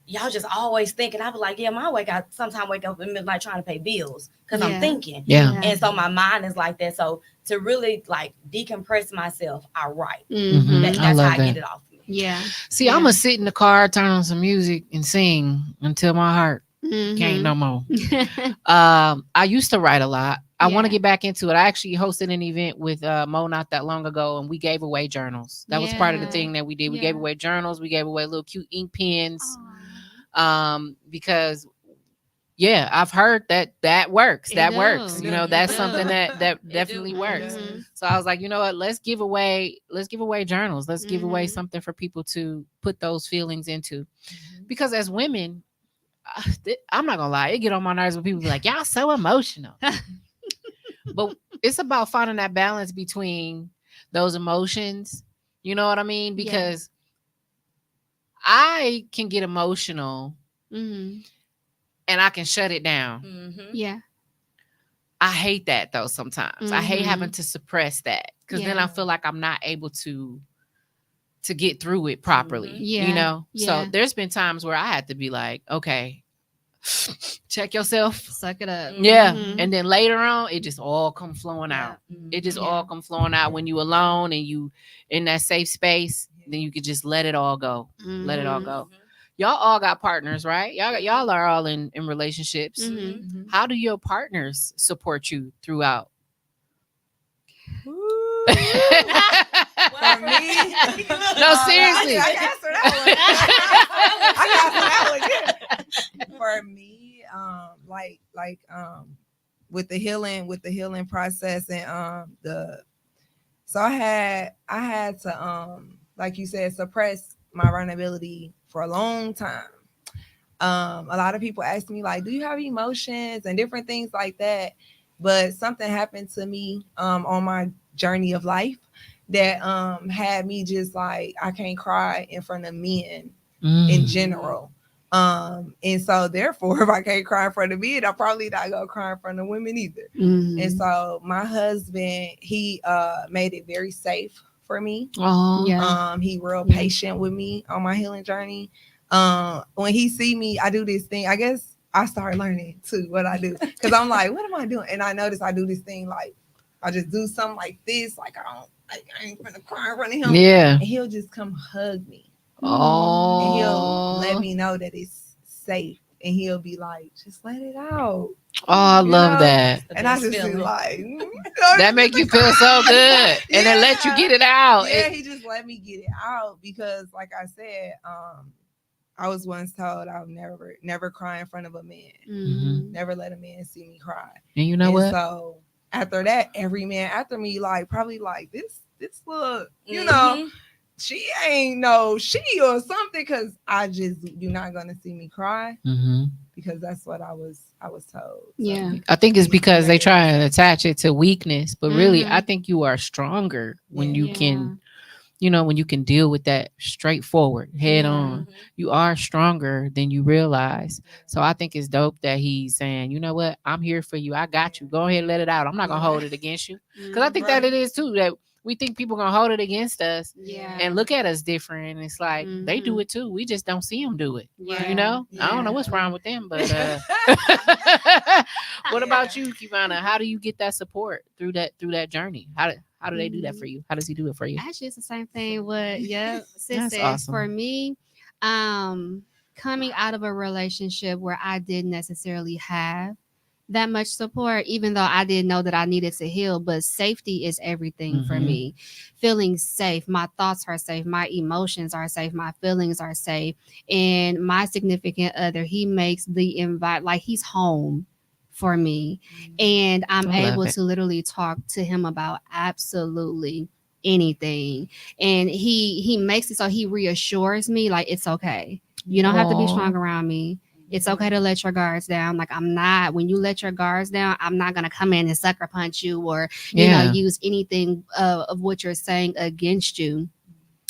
y'all just always thinking. I was like, I sometimes wake up in midnight trying to pay bills because I'm thinking. And so my mind is like that. So to really like decompress myself, I write. That's how I get it off of me.
See, I'm gonna sit in the car, turn on some music, and sing until my heart Can't no more. I used to write a lot. I want to get back into it. I actually hosted an event with Mo not that long ago, and we gave away journals. That was part of the thing that we did. We gave away journals. We gave away little cute ink pens. Because I've heard that works. That works. You know, that's something that definitely works. So I was like, you know what? Let's give away journals. Let's give away something for people to put those feelings into. Because as women, I'm not gonna lie, it get on my nerves when people be like, y'all so emotional. But it's about finding that balance between those emotions. You know what I mean? Because I can get emotional and I can shut it down.
Yeah.
I hate that though sometimes. I hate having to suppress that because then I feel like I'm not able to get through it properly. You know? So there's been times where I had to be like, okay, check yourself,
suck it up.
And then later on it just all come flowing out. It just all come flowing out when you alone and you in that safe space. Then you could just let it all go. Let it all go. Y'all all got partners, right? Y'all are all in relationships. How do your partners support you throughout?
For me,
no, seriously.
I can answer that one. For me, with the healing process and so I had to like you said, suppress my vulnerability for a long time. A lot of people ask me like, do you have emotions and different things like that? But something happened to me on my journey of life that had me just like, I can't cry in front of men in general. And so therefore, if I can't cry in front of men, I'm probably not gonna cry in front of women either. And so my husband, he made it very safe for me. He real patient with me on my healing journey. When he see me, I do this thing. I guess I started learning too what I do because I'm like, what am I doing? And I notice I do this thing like I just do something like this, like I ain't gonna cry in front of him. And he'll just come hug me. And he'll let me know that it's safe. And he'll be like, just let it out.
I love that.
And I just be like,
that make you feel so good. And then let you get it out.
Yeah, he just let me get it out because like I said, I was once told I would never cry in front of a man. Never let a man see me cry.
And you know what?
So after that, every man after me, like probably like this look, you know, she ain't no she or something because you're not gonna see me cry because that's what I was told.
So.
I think it's because they try and attach it to weakness, but really, I think you are stronger when you can. You know, when you can deal with that straightforward, head on, you are stronger than you realize. So I think it's dope that he's saying, you know what, I'm here for you. I got you. Go ahead and let it out. I'm not going to hold it against you. Because I think that it is too, that we think people going to hold it against us and look at us different. And it's like, they do it too. We just don't see them do it. You know, I don't know what's wrong with them, but what about you, Keyvonna? How do you get that support through that journey? How do they do that for you? How does he do it for you?
Actually, it's the same thing. Sis says.
Awesome.
For me, coming out of a relationship where I didn't necessarily have that much support, even though I didn't know that I needed to heal, but safety is everything for me. Feeling safe. My thoughts are safe. My emotions are safe. My feelings are safe. And my significant other, he makes the invite like he's home for me. And I'm able to literally talk to him about absolutely anything. And he makes it so he reassures me like it's okay. You don't have to be strong around me. It's okay to let your guards down. Like when you let your guards down, I'm not going to come in and sucker punch you or, you know, use anything of what you're saying against you.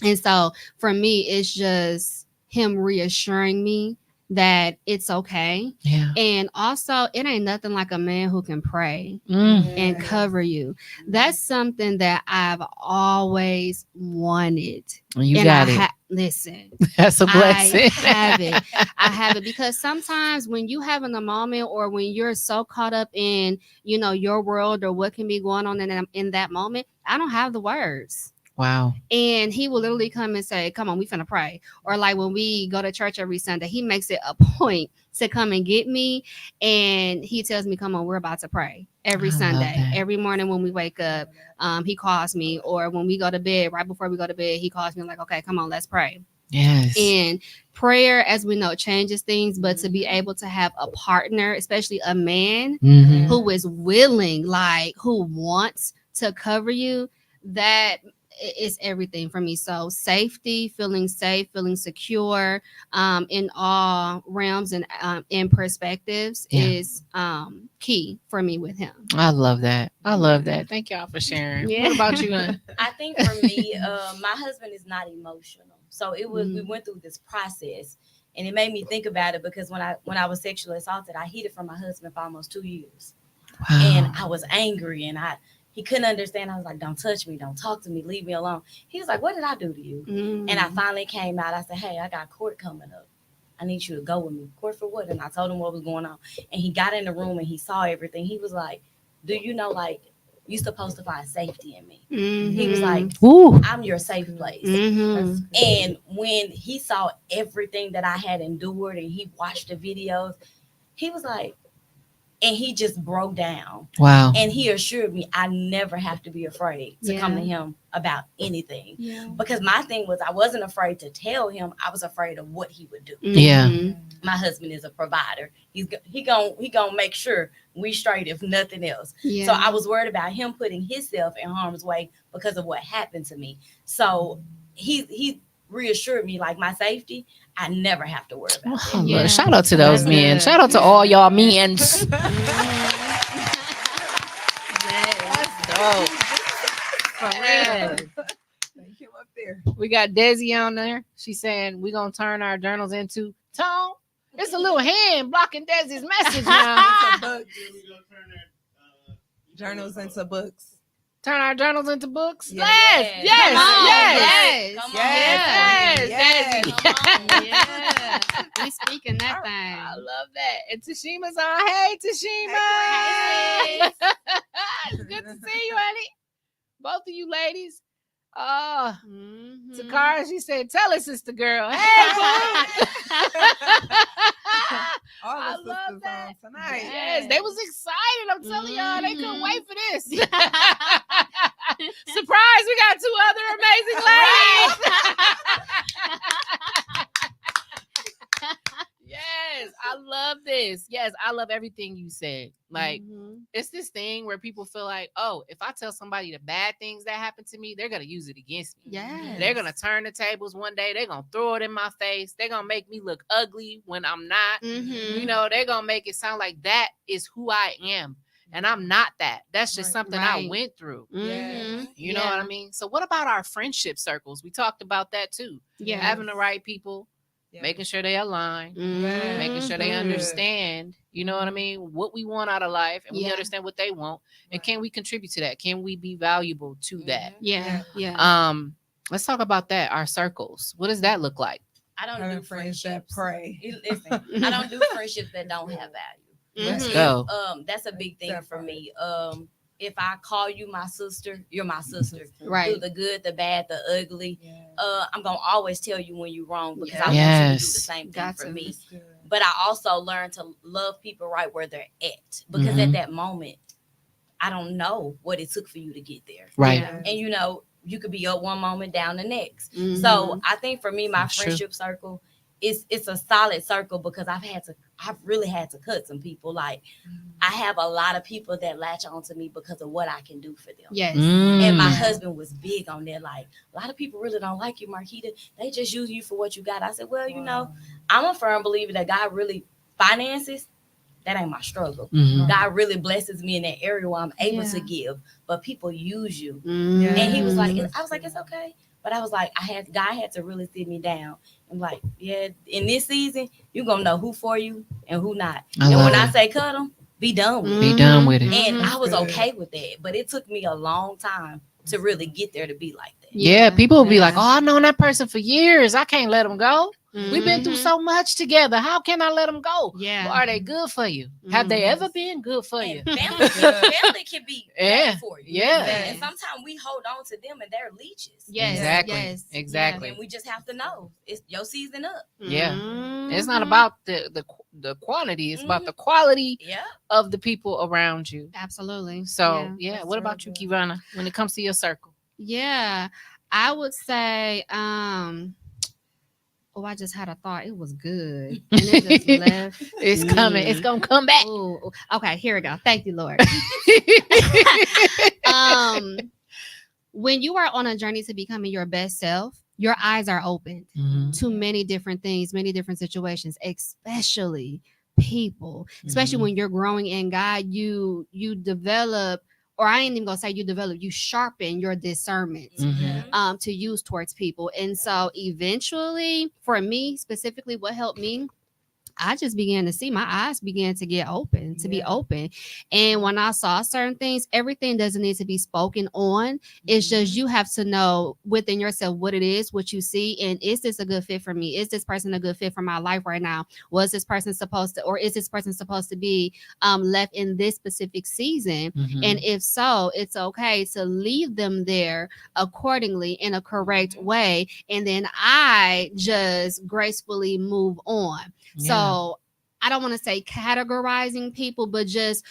And so for me, it's just him reassuring me that it's okay. And also it ain't nothing like a man who can pray and cover you. That's something that I've always wanted.
You got it.
Listen,
that's a blessing.
I have it because sometimes when you having a moment or when you're so caught up in, you know, your world or what can be going on in that moment, I don't have the words.
Wow.
And he will literally come and say, come on, we finna pray. Or like when we go to church every Sunday, he makes it a point to come and get me. And he tells me, come on, we're about to pray every Sunday. Every morning when we wake up, he calls me. Or when we go to bed, right before we go to bed, he calls me like, okay, come on, let's pray.
Yes.
And prayer, as we know, changes things. But to be able to have a partner, especially a man who is willing, like who wants to cover you, that is everything for me. So safety, feeling safe, feeling secure in all realms and in perspectives is key for me with him.
I love that. I love that. Thank y'all for sharing. What about you?
I think for me, my husband is not emotional. So it was we went through this process, and it made me think about it because when I was sexually assaulted, I hid it from my husband for almost 2 years. Wow. And I was angry, and he couldn't understand. I was like, don't touch me, don't talk to me, leave me alone. He was like, what did I do to you? And I finally came out. I said, hey, I got court coming up. I need you to go with me. Court for what? And I told him what was going on. And he got in the room and he saw everything. He was like, do you know, like, you're supposed to find safety in me. He was like, I'm your safe place. And when he saw everything that I had endured and he watched the videos, he was like, and he just broke down.
Wow.
And he assured me I never have to be afraid to come to him about anything. Because my thing was I wasn't afraid to tell him. I was afraid of what he would do. My husband is a provider. He gonna make sure we straight if nothing else. So I was worried about him putting himself in harm's way because of what happened to me. So he reassured me, like, my safety, I never have to worry about that.
Shout out to those men. Shout out to all y'all men. That's dope. For real.
Thank you up there.
We got Desi on there. She's saying we're gonna turn our journals into tone. It's a little hand blocking Desi's message now.
Journals into books.
Turn our journals into books.
Yes.
We speaking that thing.
I love that. And Tashima's on. Hey, Tashima.
Hey.
It's good to see you, honey. Both of you ladies. Takara, she said, tell us, sister girl. Hey, boo.
All
I
the
love
sisters
that.
on tonight.
Yes, they was excited. I'm telling y'all, they couldn't wait for this. Surprise, we got 2 other amazing ladies. Yes, I love this. Yes, I love everything you said. Like, it's this thing where people feel like, oh, if I tell somebody the bad things that happened to me, they're going to use it against me.
Yes.
They're going to turn the tables one day. They're going to throw it in my face. They're going to make me look ugly when I'm not. You know, they're going to make it sound like that is who I am. And I'm not that. That's just something I went through. You know what I mean? So what about our friendship circles? We talked about that too. Having the right people. Making sure they align, making sure they understand, you know what I mean, what we want out of life, and we understand what they want, and can we contribute to that? Can we be valuable to that? Let's talk about that. Our circles. What does that look like?
I don't do friendships.
Pray.
Listen, I don't do friendships that don't have value.
Let's go.
That's a big thing for me. If I call you my sister, you're my sister.
Right.
Through the good, the bad, the ugly. I'm going to always tell you when you're wrong because I want you to do the same thing for me. But I also learned to love people right where they're at. Because at that moment, I don't know what it took for you to get there.
Right.
And, you know, you could be up one moment, down the next. So I think for me, my friendship circle, it's a solid circle because I've really had to cut some people. Like, I have a lot of people that latch on to me because of what I can do for them.
Yes.
And my husband was big on that. Like, a lot of people really don't like you, Marquita. They just use you for what you got. I said, well, you know, I'm a firm believer that God really finances. That ain't my struggle. God really blesses me in that area where I'm able to give, but people use you. And he was like, I was like, it's okay. But I was like, God had to really sit me down. I'm like, yeah, in this season, you're going to know who for you and who not. And when I say cut them, be done with it.
Be done with it.
And I was okay with that. But it took me a long time to really get there to be like that.
Yeah, people will be like, oh, I've known that person for years. I can't let them go. We've been through so much together. How can I let them go?
Yeah.
But are they good for you? Have they ever been good for you?
Family can be bad for you.
Yeah.
And sometimes we hold on to them and they're leeches.
Yes.
Exactly.
Yes.
Exactly.
And we just have to know it's your season up.
Yeah. It's not about the quantity. It's about the quality of the people around you.
Absolutely.
So what about you, Keyvonna, when it comes to your circle?
Yeah. I would say, I just had a thought. It was good. And it just left.
It's coming. It's gonna come back.
Ooh. Okay, here we go. Thank you, Lord. When you are on a journey to becoming your best self, your eyes are open to many different things, many different situations, especially people. Especially when you're growing in God, you develop, or I ain't even gonna say you develop, you sharpen your discernment to use towards people. And so eventually, for me specifically, what helped me, I just began to see, my eyes began to get open, to be open. And when I saw certain things, everything doesn't need to be spoken on. It's just, you have to know within yourself what it is, what you see. And is this a good fit for me? Is this person a good fit for my life right now? Was this person supposed to, or is this person supposed to be left in this specific season? And if so, it's okay to leave them there accordingly in a correct way. And then I just gracefully move on. So I don't want to say categorizing people, but just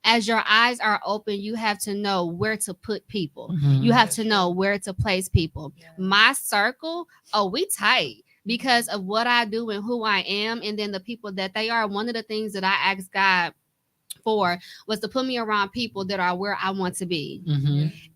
as your eyes are open, you have to know where to put people. You have to know where to place people. My circle, we tight because of what I do and who I am. And then the people that they are. One of the things that I asked God for was to put me around people that are where I want to be.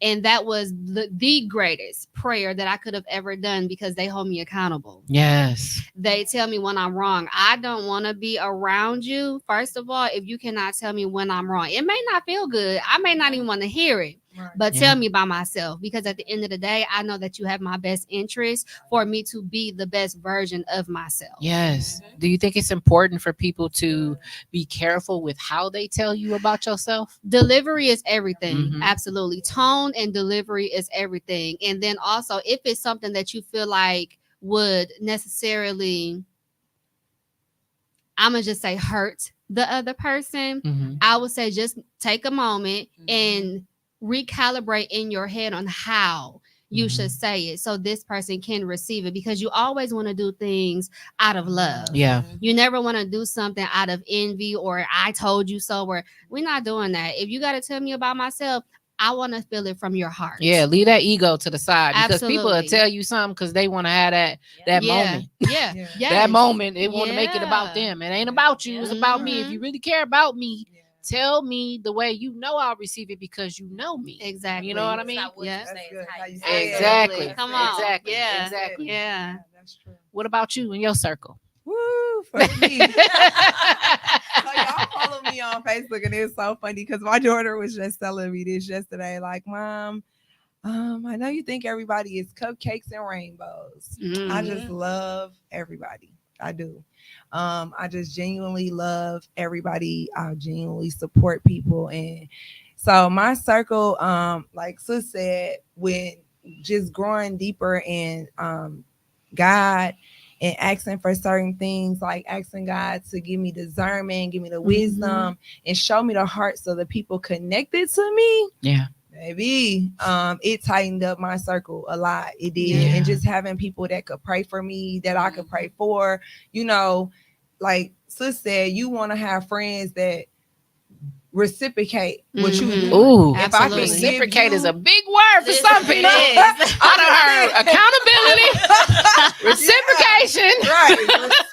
And that was the greatest prayer that I could have ever done, because they hold me accountable.
Yes.
They tell me when I'm wrong. I don't want to be around you, first of all, if you cannot tell me when I'm wrong. It may not feel good. I may not even want to hear it. But tell me by myself, because at the end of the day, I know that you have my best interest for me to be the best version of myself.
Yes. Do you think it's important for people to be careful with how they tell you about yourself?
Delivery is everything. Absolutely. Tone and delivery is everything. And then also, if it's something that you feel like would necessarily, I'm going to just say, hurt the other person, I would say just take a moment and recalibrate in your head on how you should say it so this person can receive it, because you always want to do things out of love. You never want to do something out of envy or I told you so, or we're not doing that. If you got to tell me about myself, I want to feel it from your heart.
Leave that ego to the side, because people will tell you something because they want to have that moment. That moment, they want to make it about them. It ain't about you. It's about me. If you really care about me, tell me the way you know I'll receive it, because you know me.
Exactly.
You know what I mean?
Exactly. Come on.
Exactly.
Yeah.
Exactly.
Yeah.
That's true.
What about you in your circle?
Woo, for me. So y'all follow me on Facebook, and it's so funny because my daughter was just telling me this yesterday. Like, Mom, I know you think everybody is cupcakes and rainbows. I just love everybody. I do. I just genuinely love everybody. I genuinely support people. And so my circle, like Sis said, when just growing deeper in God and asking for certain things, like asking God to give me discernment, give me the wisdom, and show me the hearts of the people connected to me.
Yeah.
Maybe it tightened up my circle a lot. It did. And just having people that could pray for me, that I could pray for, you know, like Sis said, you want to have friends that reciprocate what you do.
Ooh,
if I can
reciprocate is a big word for some people. I done heard accountability, reciprocation,
right?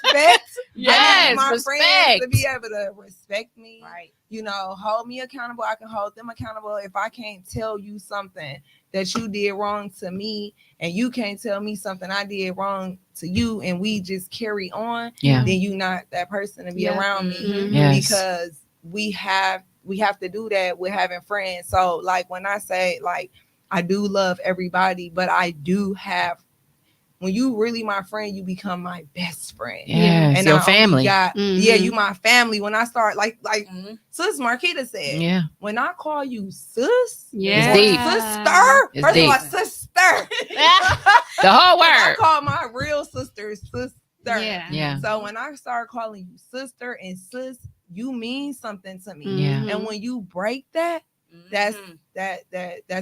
Respect.
Yes,
my
respect.
friends to be able to respect me,
right?
You know, hold me accountable. I can hold them accountable. If I can't tell you something that you did wrong to me, and you can't tell me something I did wrong to you, and we just carry on, then you not that person to be around me, because we have to do that with having friends. So like when I say, like, I do love everybody, but I do have, when you really my friend, you become my best friend.
Yes, and your family.
You my family. When I start like Sis Marquita said, when I call you sis,
it's deep.
Sister, first of all, sister.
The whole word.
I call my real sisters sister.
Yeah.
So when I start calling you sister and sis, you mean something to me. And when you break that, that's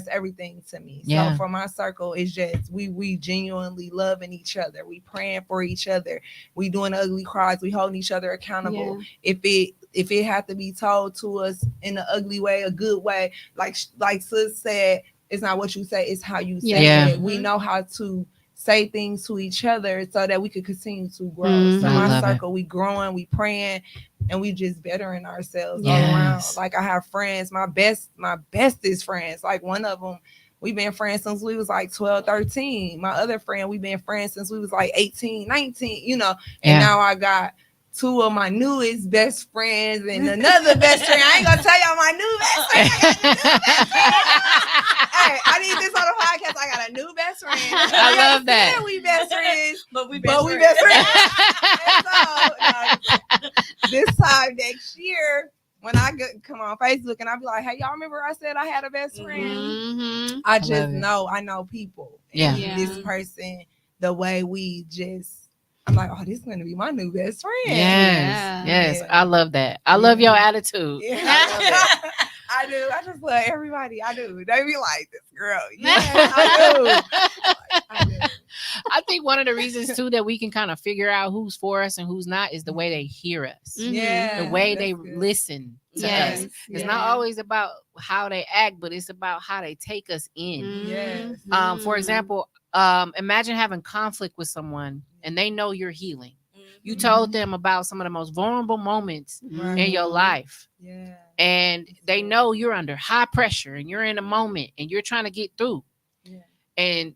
everything to me. So for my circle, it's just we genuinely loving each other. We praying for each other. We doing ugly cries. We holding each other accountable. If it have to be told to us in an ugly way, a good way, like sis said, it's not what you say, it's how you say it. We know how to say things to each other so that we could continue to grow. So my circle, we growing, we praying, and we just bettering ourselves all around. Like I have friends, my bestest friends. Like one of them, we've been friends since we was like 12, 13. My other friend, we've been friends since we was like 18, 19, and now I got two of my newest best friends and another best friend. I ain't gonna tell y'all my new best friend. I got a new best friend. Hey, I need this on the podcast. I got a new best friend.
I love that.
We best friends,
but we
best friends. And so, this time next year, when I come on Facebook and I be like, hey, y'all remember I said I had a best friend? I just know, I know people. And this person, the way we just, I'm like, oh, this is going to be my new best friend.
Yes. I love that. I love your attitude.
I do. I just love everybody. I do. They be like, this girl. I do.
I think one of the reasons too that we can kind of figure out who's for us and who's not is the way they hear us.
The
way they listen to us. It's not always about how they act, but it's about how they take us in. For example, imagine having conflict with someone and they know you're healing. You told them about some of the most vulnerable moments in your life. And they know you're under high pressure and you're in a moment and you're trying to get through. And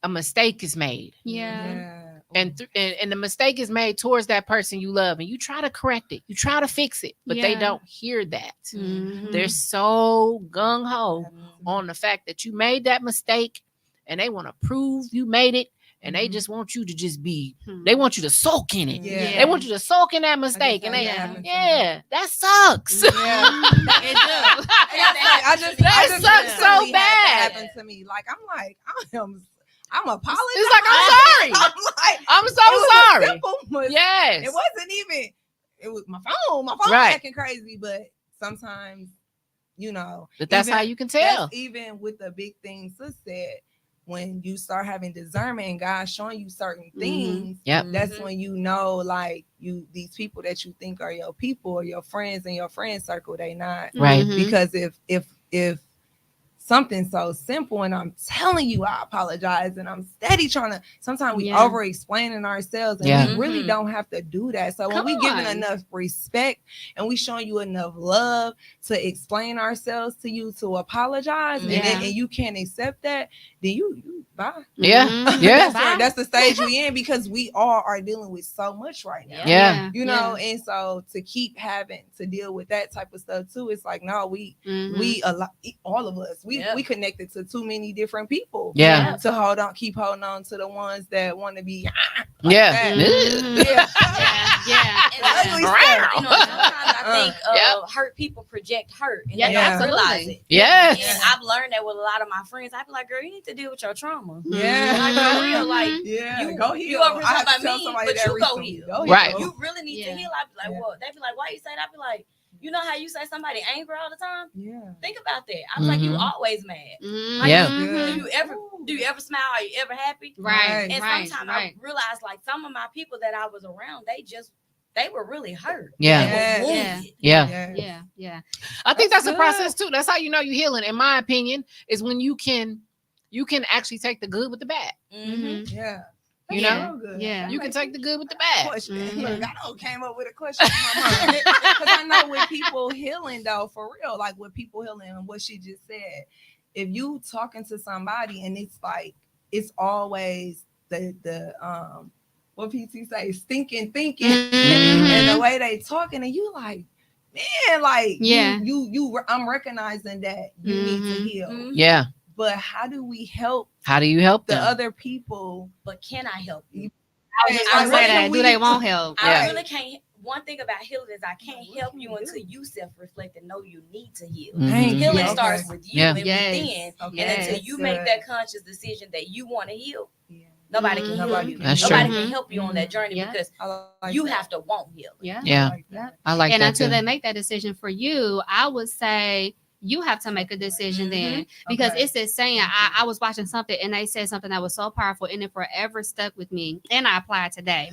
a mistake is made. And the mistake is made towards that person you love, and you try to correct it, you try to fix it, but they don't hear that. They're so gung-ho on the fact that you made that mistake, and they want to prove you made it, and they just want you to just be, they want you to soak in it. They want you to soak in that mistake, and they, that sucks. That sucks so bad.
Happened to me. Like I'm apologizing.
It's like, I'm sorry. I'm so sorry.
It wasn't even. It was my phone. My phone acting crazy. But sometimes,
But that's how you can tell.
Even with the big things sis said, when you start having discernment and God showing you certain things, that's when like these people that you think are your people or your friends in your friend circle, they not.
Right.
Because if something so simple and I'm telling you I apologize and I'm steady trying to, sometimes we over explaining ourselves and we really don't have to do that. So when we giving enough respect and we showing you enough love to explain ourselves to you, to apologize, and you can't accept that, then you bye. That's the stage we in, because we all are dealing with so much right now. And so to keep having to deal with that type of stuff too, it's like, no, we all of us, we connected to too many different people. To keep holding on to the ones that want to be
And ugly stuff. Sometimes I think hurt people project hurt, and they don't realize it. And I've learned that with a lot of my friends. I be like, girl, you need to deal with your trauma. Like, for real, like, you go heal. You over here talking about me, but you go heal.
Right.
You really need to heal. I be like, well, they be like, why you say that? I be like, you know how you say somebody angry all the time? Think about that. I was like, you always mad. Like, do you ever smile? Are you ever happy?
Right.
And sometimes I realized, like, some of my people that I was around, they were really hurt.
Yeah. I think that's a process too. That's how you know you're healing, in my opinion, is when you can actually take the good with the bad. You know? You can take the good with the bad.
Look, I came up with a question in my mind. Because I know with people healing, though, for real, like with people healing and what she just said, if you talking to somebody and it's like, it's always the what PT say, stinking thinking, and the way they talking, and you like, man, like, I'm recognizing that you need to heal. But how do we help?
How do you help
the
them?
other people?
But can I help you?
Do they want help?
I really can't. One thing about healing is I can't help you until you self-reflect and know you need to heal. Healing starts with you and within. And until you make that conscious decision that you want to heal, Nobody can heal you.
That's
Nobody
true.
can help you on that journey because you have to want healing.
Yeah. I like
and
that
until
too.
they make that decision for you, I would say you have to make a decision then, because it's this saying. I was watching something and they said something that was so powerful and it forever stuck with me, and I applied today.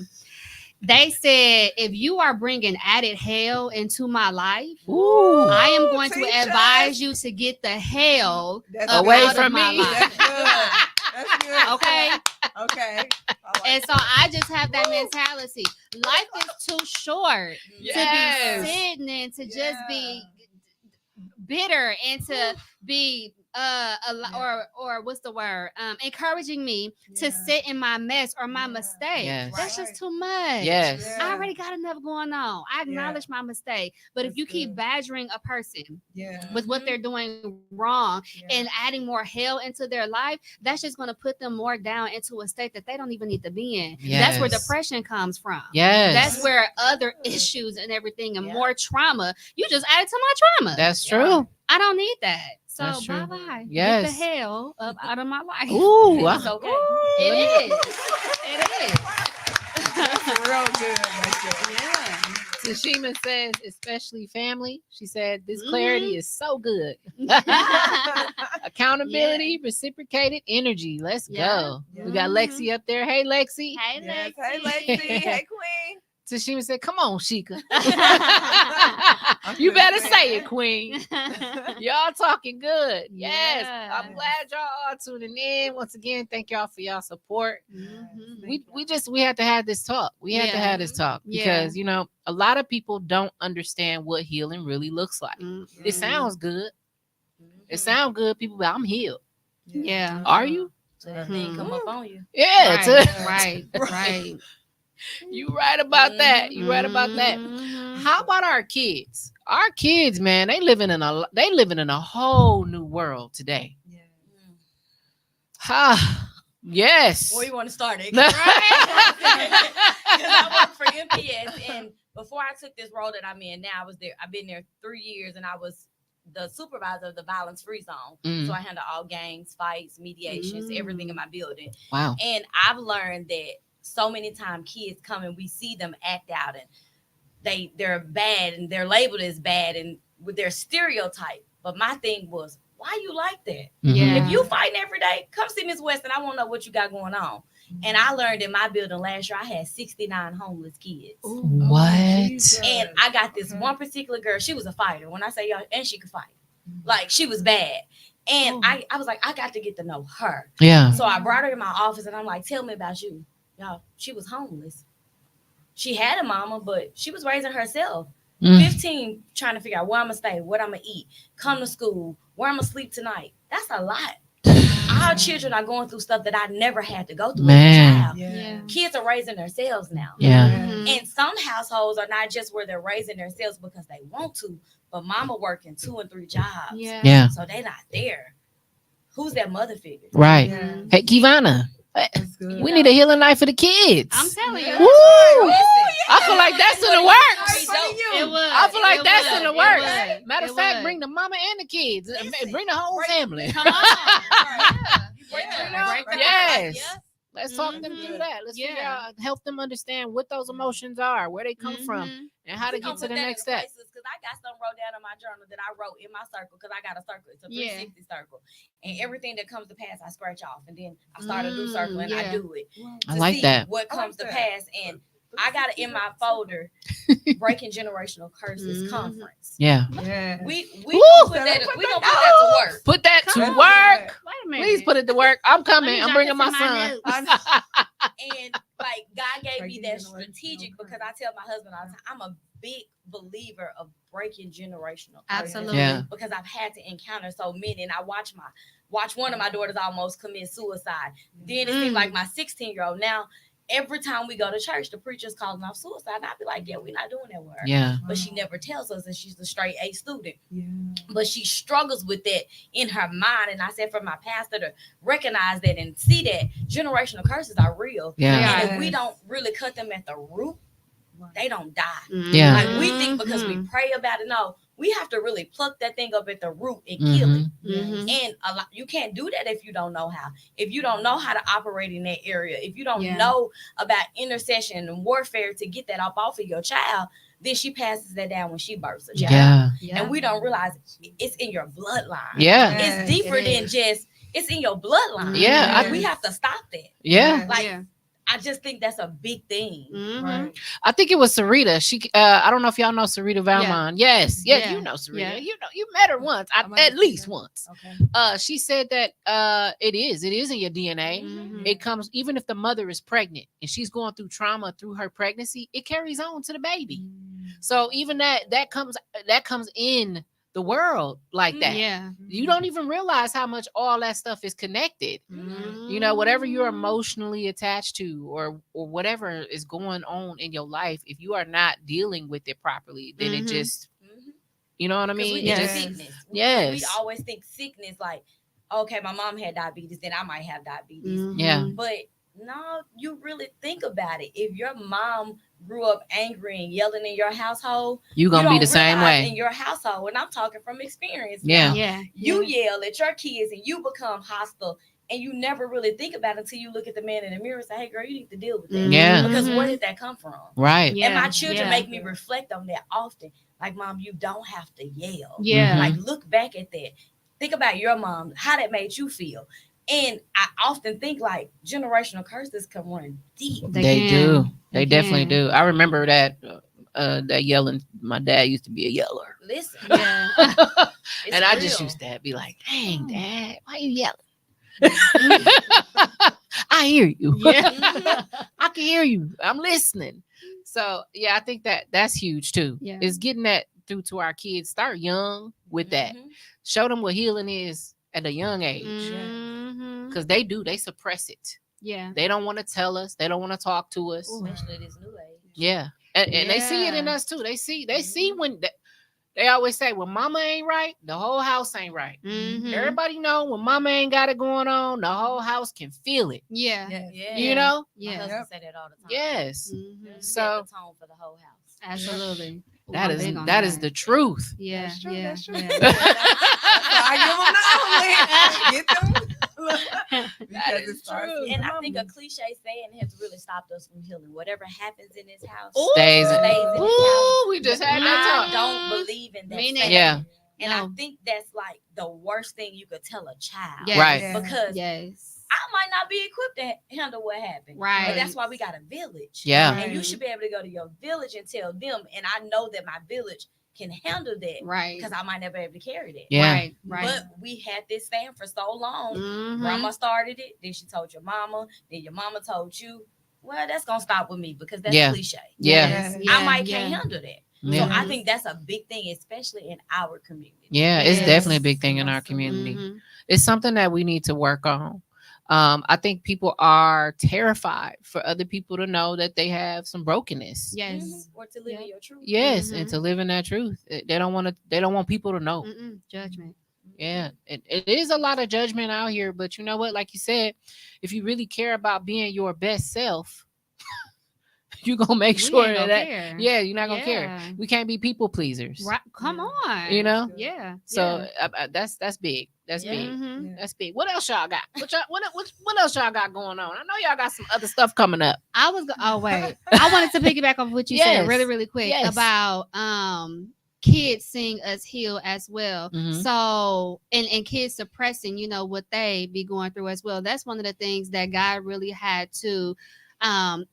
They said, if you are bringing added hell into my life, I am going to advise you to get the hell
away
out
from
of my
me.
life.
That's good.
Okay.
Okay.
And so I just have that mentality. Life is too short to be sitting and to just be bitter and to be or what's the word, encouraging me to sit in my mess or my mistake. That's just too much. I already got enough going on. I acknowledge my mistake, but if you keep badgering a person with what they're doing wrong and adding more hell into their life, that's just going to put them more down into a state that they don't even need to be in. That's where depression comes from. That's where other issues and everything and more trauma, you just added to my trauma.
That's true.
I don't need that. So bye-bye. Get the hell up out of my life.
Ooh,
It's okay.
It is. It is.
That's real good.
Tashima says, especially family. She said, this clarity is so good. Accountability, reciprocated energy. Let's go. We got Lexi up there. Hey, Lexi.
Hey, Lexi.
Hey, Lexi. Hey, Queen.
Tashima said, come on, Sheikah. You better say it, Queen. Y'all talking good. Yes. I'm glad y'all are tuning in. Once again, thank y'all for y'all support. We had to have this talk. We had to have this talk because, you know, a lot of people don't understand what healing really looks like. It sounds good. It sounds good. People be like, I'm healed. Are you?
So that thing come up on you.
Right.
You right about that. You right about that. How about our kids? Our kids, man, they living in a whole new world today. Yes.
Where you want to start it? Because I work for MPS, and before I took this role that I'm in now, I've been there 3 years, and I was the supervisor of the violence-free zone. So I handle all gangs, fights, mediations, everything in my building.
Wow.
And I've learned that so many times kids come and we see them act out and they're bad and they're labeled as bad and with their stereotype. But my thing was, why you like that? If you fighting every day, come see Miss Weston. I want to know what you got going on. And I learned in my building last year, I had 69 homeless kids.
What?
And I got this one particular girl. She was a fighter. When I say y'all, and she could fight. Like, she was bad. And I was like, I got to get to know her.
Yeah.
So I brought her in my office and I'm like, tell me about you. Y'all, she was homeless. She had a mama, but she was raising herself. 15, trying to figure out where I'm going to stay, what I'm going to eat, come to school, where I'm going to sleep tonight. That's a lot. Our children are going through stuff that I never had to go through as a child. Kids are raising themselves now. And some households are not just where they're raising themselves because they want to, but mama working 2 and 3 jobs. So they not there. Who's that mother figure?
Right. Hey, Keyvonna. We need a healing night for the kids.
I'm telling you.
Woo! I feel like that's in the works.
I
feel like that's in the works. Matter of fact, bring the mama and the kids. Bring the whole family.
Come on.
Yes. Let's talk them through that. Let's figure out, help them understand what those emotions are, where they come from, and how to get to the next step.
Because I got something wrote down in my journal that I wrote in my circle, because I got a circle. It's a 360 circle. And everything that comes to pass, I scratch off. And then I start a new circle and I do it.
I like that.
What comes to pass. And I got it in my folder, Breaking Generational Curses Conference. We gonna put that to work.
Put that to work.
Wait a minute.
Please put it to work. I'm coming. I'm bringing my son.
And like, God gave me that strategic, because I tell my husband all the time, I'm a big believer of breaking generational curses.
Absolutely.
Because I've had to encounter so many, and I watch one of my daughters almost commit suicide. Then it seemed like my 16-year-old now. Every time we go to church, the preacher's calling off suicide. And I'd be like, we're not doing that with her. But she never tells us, and she's a straight A student. But she struggles with that in her mind. And I said, for my pastor to recognize that and see that generational curses are real. And if we don't really cut them at the root, they don't die. Like, we think because we pray about it. No, we have to really pluck that thing up at the root and kill it.
Mm-hmm.
And a lot, you can't do that if you don't know how. If you don't know how to operate in that area, if you don't know about intercession and warfare to get that up off of your child, then she passes that down when she births a child. And we don't realize it's in your bloodline. It's deeper than just, it's in your bloodline. We have to stop that. I just think that's a big thing.
Right.
I think it was Sarita. She, I don't know if y'all know Sarita Valmont. Yes, you know Sarita. You know, you met her once, at least once.
Okay.
She said that it is in your DNA.
Mm-hmm.
It comes even if the mother is pregnant and she's going through trauma through her pregnancy. It carries on to the baby. So even that comes in the world like that. You don't even realize how much all that stuff is connected. You know, whatever you're emotionally attached to or whatever is going on in your life, if you are not dealing with it properly, then it just, you know what I mean?
We sickness. We always think sickness like, okay, my mom had diabetes, then I might have diabetes. But no, you really think about it. If your mom grew up angry and yelling in your household,
you're gonna be the same way
in your household. And I'm talking from experience. You yell at your kids and you become hostile, and you never really think about it until you look at the man in the mirror and say, hey girl, you need to deal with that. Because where did that come from?
Right.
And my children make me reflect on that often. Like, mom, you don't have to yell. Like, look back at that. Think about your mom, how that made you feel. And I often think like generational curses can run deep.
They do. They definitely do. I remember that yelling. My dad used to be a yeller.
Listen.
And I just used to be like, dang, Dad, why you yelling? I hear you. I can hear you. I'm listening. So yeah, I think that's huge too. It's getting that through to our kids. Start young with that. Show them what healing is at a young age. Because they suppress it. They don't want to tell us. They don't want to talk to us.
Especially this new age.
And they see it in us too. They see when they always say, when mama ain't right, the whole house ain't right. Everybody know when mama ain't got it going on, the whole house can feel it. You know?
My husband say that all the time.
Yes.
So the tone for the whole house.
Absolutely.
That is the truth.
That's true.
I give them the
That is true.
And I think a cliche saying has really stopped us from healing. Whatever happens in this house
stays in
this house.
We just had that
talk. I don't believe in that. And I think that's like the worst thing you could tell a child.
Right.
Because I might not be equipped to handle what happened.
Right.
But that's why we got a village. And you should be able to go to your village and tell them. And I know that my village can handle that.
Right.
Because I might never be able to carry that.
Right.
But we had this saying for so long. Grandma started it. Then she told your mama. Then your mama told you. Well, that's going to stop with me because that's cliche. I might can't handle that. So I think that's a big thing, especially in our community.
It's definitely a big thing in our community. It's something that we need to work on. I think people are terrified for other people to know that they have some brokenness.
Or to live in your truth.
And to live in that truth. They don't want people to know.
Judgment.
It is a lot of judgment out here, but you know what? Like you said, if you really care about being your best self, you're gonna make sure that you're not gonna care. We can't be people pleasers.
Right. Come on.
You know?
So
that's big. That's big. That's big. What else y'all got? What else y'all got going on? I know y'all got some other stuff coming up.
I wanted to piggyback off what you said really, really quick about kids seeing us heal as well. So and kids suppressing, you know, what they be going through as well. That's one of the things that God really had to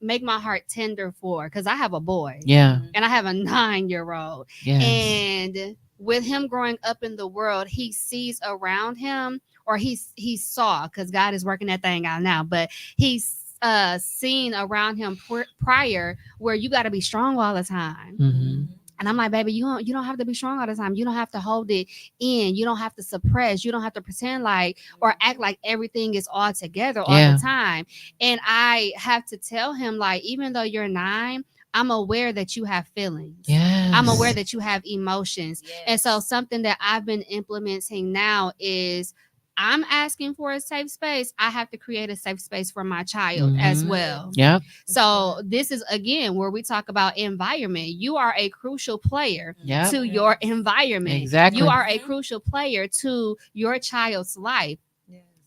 make my heart tender for, because I have a boy and I have a 9-year-old and with him growing up in the world, he sees around him, or he saw, because God is working that thing out now, but he's seen around him prior where you got to be strong all the time. And I'm like, baby, you don't have to be strong all the time. You don't have to hold it in. You don't have to suppress. You don't have to pretend like or act like everything is all together all the time. And I have to tell him, like, even though you're 9, I'm aware that you have feelings. I'm aware that you have emotions. And so something that I've been implementing now is I'm asking for a safe space, I have to create a safe space for my child as well.
Yeah.
So this is again where we talk about environment. You are a crucial player
Yep.
to your environment.
Exactly.
You are a crucial player to your child's life.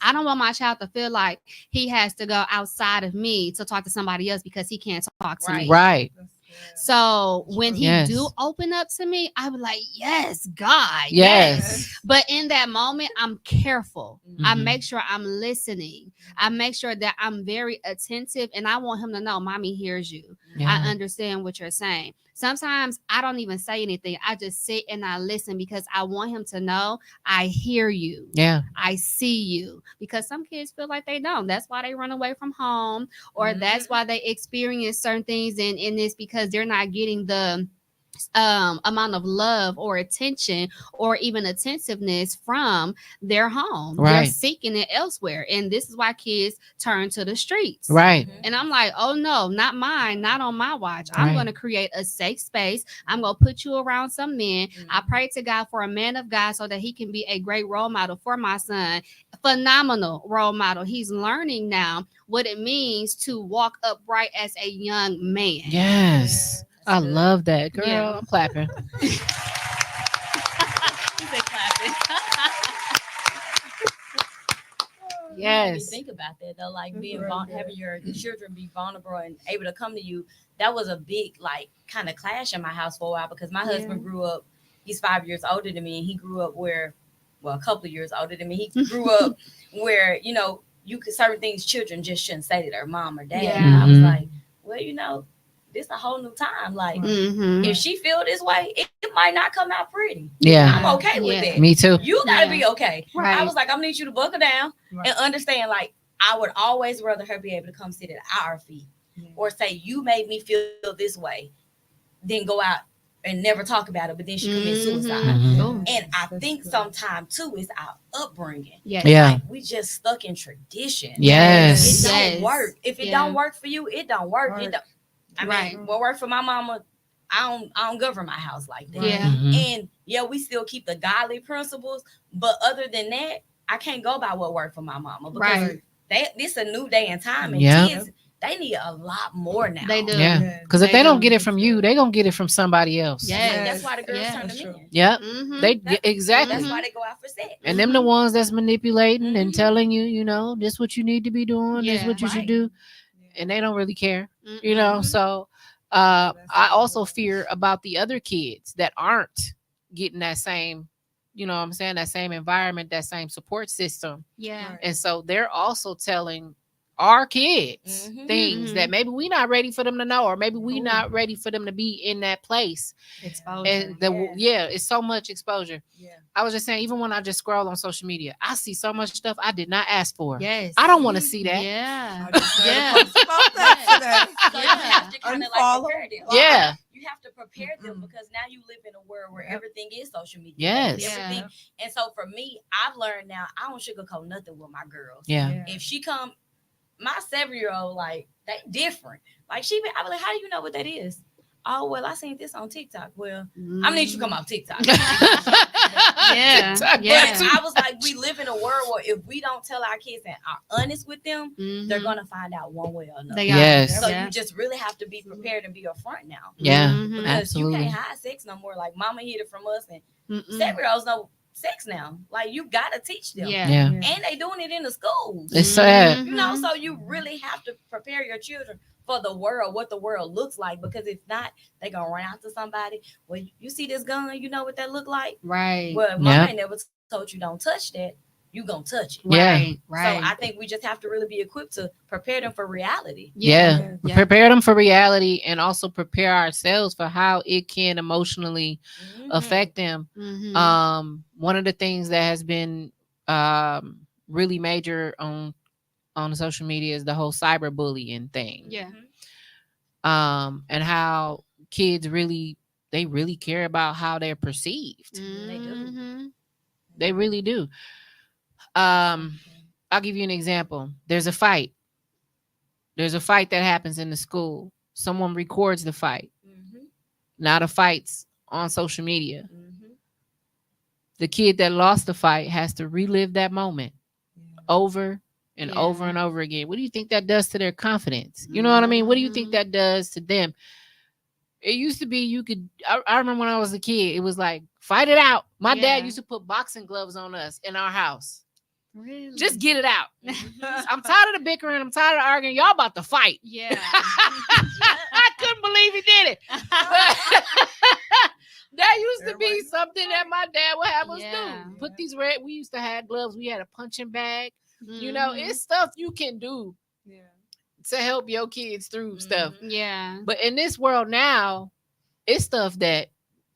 I don't want my child to feel like he has to go outside of me to talk to somebody else because he can't talk to me.
Right.
So when he
Yes.
do open up to me, I would like, yes, God,
Yes.
But in that moment, I'm careful. I
Mhm.
make sure I'm listening. I make sure that I'm very attentive, and I want him to know, Mommy hears you.
Yeah.
I understand what you're saying. Sometimes I don't even say anything. I just sit and I listen because I want him to know I hear you.
Yeah.
I see you. Because some kids feel like they don't. That's why they run away from home, or that's why they experience certain things in this, because they're not getting the amount of love or attention or even attentiveness from their home. They're
Right.
seeking it elsewhere. And this is why kids turn to the streets.
Right.
And I'm like, oh no, not mine, not on my watch. I'm
Right.
going to create a safe space. I'm going to put you around some men. I pray to God for a man of God so that he can be a great role model for my son. Phenomenal role model. He's learning now what it means to walk upright as a young man.
Yes. I love that, girl.
Yeah.
I'm clapping.
He said clapping.
Yes.
Think about that though, like being having your children be vulnerable and able to come to you. That was a big like kind of clash in my house for a while, because my husband grew up. He's 5 years older than me, and he grew up where, well, a couple of years older than me. He grew up where you could certain things children just shouldn't say to their mom or dad.
Yeah.
And I was like, well, this a whole new time. Like if she feel this way, it might not come out pretty.
Yeah.
I'm okay with that.
Me too.
You gotta be okay.
Right.
I was like, I'm gonna need you to buckle down and understand. Like, I would always rather her be able to come sit at our feet or say, you made me feel this way, than go out and never talk about it, but then she commits suicide.
Mhm.
And I think sometimes too is our upbringing.
Yes.
Yeah.
Like, we just stuck in tradition.
Yes.
It don't
Yes.
work. If it don't work for you, it don't work. It don't. I mean, what worked for my mama, I don't govern my house like that.
Yeah.
Mhm.
And we still keep the godly principles, but other than that, I can't go by what worked for my mama, because this a new day and time, and kids, they need a lot more now.
They do.
Yeah. Because if they don't get it from you, they gonna get it from somebody else.
Yes.
That's why the girls turn them in.
Yep.
Mhm.
Exactly.
That's why they go out for sex.
And them the ones that's manipulating and telling you, this what you need to be doing, this
Yeah.
what you should do, and they don't really care,
Mhm.
So I also fear about the other kids that aren't getting that same, that same environment, that same support system,
Yeah.
and so they're also telling our kids things that maybe we're not ready for them to know, or maybe we're not ready for them to be in that place.
Exposure.
And it's so much exposure. I was just saying, even when I just scroll on social media, I see so much stuff I did not ask for.
Yes.
I don't want to see that.
Yeah.
Yeah.
So you have to kind of like prepare them.
Yeah.
You have to prepare them, because now you live in a world where everything is social media.
Yes.
Everything. And so for me, I've learned now I don't sugarcoat nothing with my girls.
Yeah.
If she come, my 7-year-old, like, they different. Like, I was like, how do you know what that is? Oh, well, I seen this on TikTok. Well, I'm gonna need you to come off TikTok.
Yeah.
But I was like, we live in a world where if we don't tell our kids and are honest with them, they're gonna find out one way or another.
They
Yes.
So you just really have to be prepared and be upfront now.
Yeah.
Because
Absolutely.
you can't hide sex no more. Like, mama hid it from us, and 7-year-olds know sex now. Like, you gotta teach them.
Yeah.
And they doing it in the schools.
It's sad.
So you really have to prepare your children for the world, what the world looks like, because if not, they gonna run out to somebody. Well, you see this gun, you know what that look like?
Right.
Well, mama ain't never told you don't touch that. You gonna touch it.
Right.
So I think we just have to really be equipped to prepare them for reality.
Yeah. Prepare them for reality, and also prepare ourselves for how it can emotionally affect them. One of the things that has been really major on social media is the whole cyberbullying thing.
Yeah.
And how kids really care about how they're perceived.
They do.
They really do. I'll give you an example. There's a fight that happens in the school. Someone records the fight. Now the fight's on social media. The kid that lost the fight has to relive that moment over and over and over again, what do you think that does to their confidence? You know what I mean? What do you think that does to them? It used to be I remember when I was a kid, it was like, fight it out. My dad used to put boxing gloves on us in our house. Really? Just get it out. I'm tired of the bickering. I'm tired of arguing. Y'all about to fight.
Yeah.
I couldn't believe he did it. That used to be something that my dad would have us do. Put these we used to have gloves. We had a punching bag. You know, it's stuff you can do to help your kids through stuff.
Yeah.
But in this world now, it's stuff that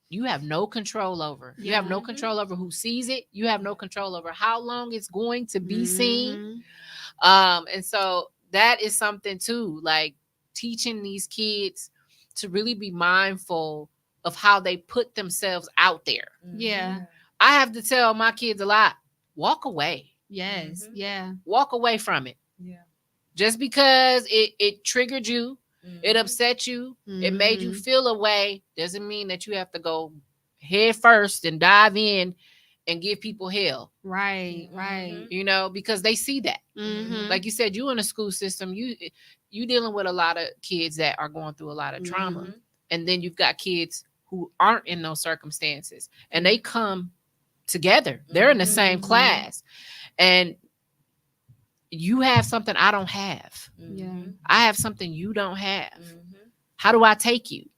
you have no control over. You have no control over who sees it. You have no control over how long it's going to be seen. And so that is something too, like teaching these kids to really be mindful of how they put themselves out there.
Yeah.
I have to tell my kids a lot, walk away.
Yes. Yeah.
Walk away from it.
Yeah.
Just because it triggered you, it upset you, it made you feel a way, doesn't mean that you have to go head first and dive in and give people hell.
Right. Right.
You know, because they see that. Like you said, you in a school system, you dealing with a lot of kids that are going through a lot of trauma. And then you've got kids who aren't in those circumstances and they come together. They're in the same class. And you have something I don't have.
Yeah.
I have something you don't have. How do I take you?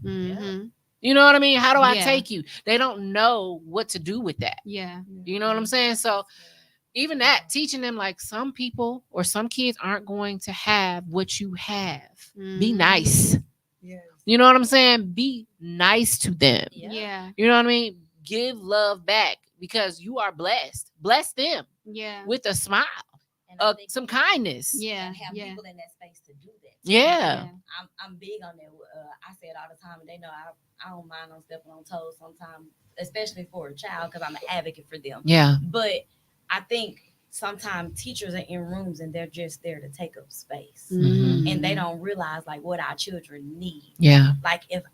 You know what I mean? How do I take you? They don't know what to do with that.
Yeah.
You know what I'm saying? So even that, teaching them like some people or some kids aren't going to have what you have. Be nice.
Yeah.
You know what I'm saying? Be nice to them.
Yeah.
You know what I mean? Give love back because you are blessed. Bless them with a smile. Some kindness.
Yeah.
And have people in that space to do that.
Yeah.
I'm big on that. I say it all the time, and they know I don't mind on stepping on toes sometimes, especially for a child, because I'm an advocate for them.
Yeah.
But I think sometimes teachers are in rooms and they're just there to take up space, and they don't realize like what our children need.
Yeah.
Like if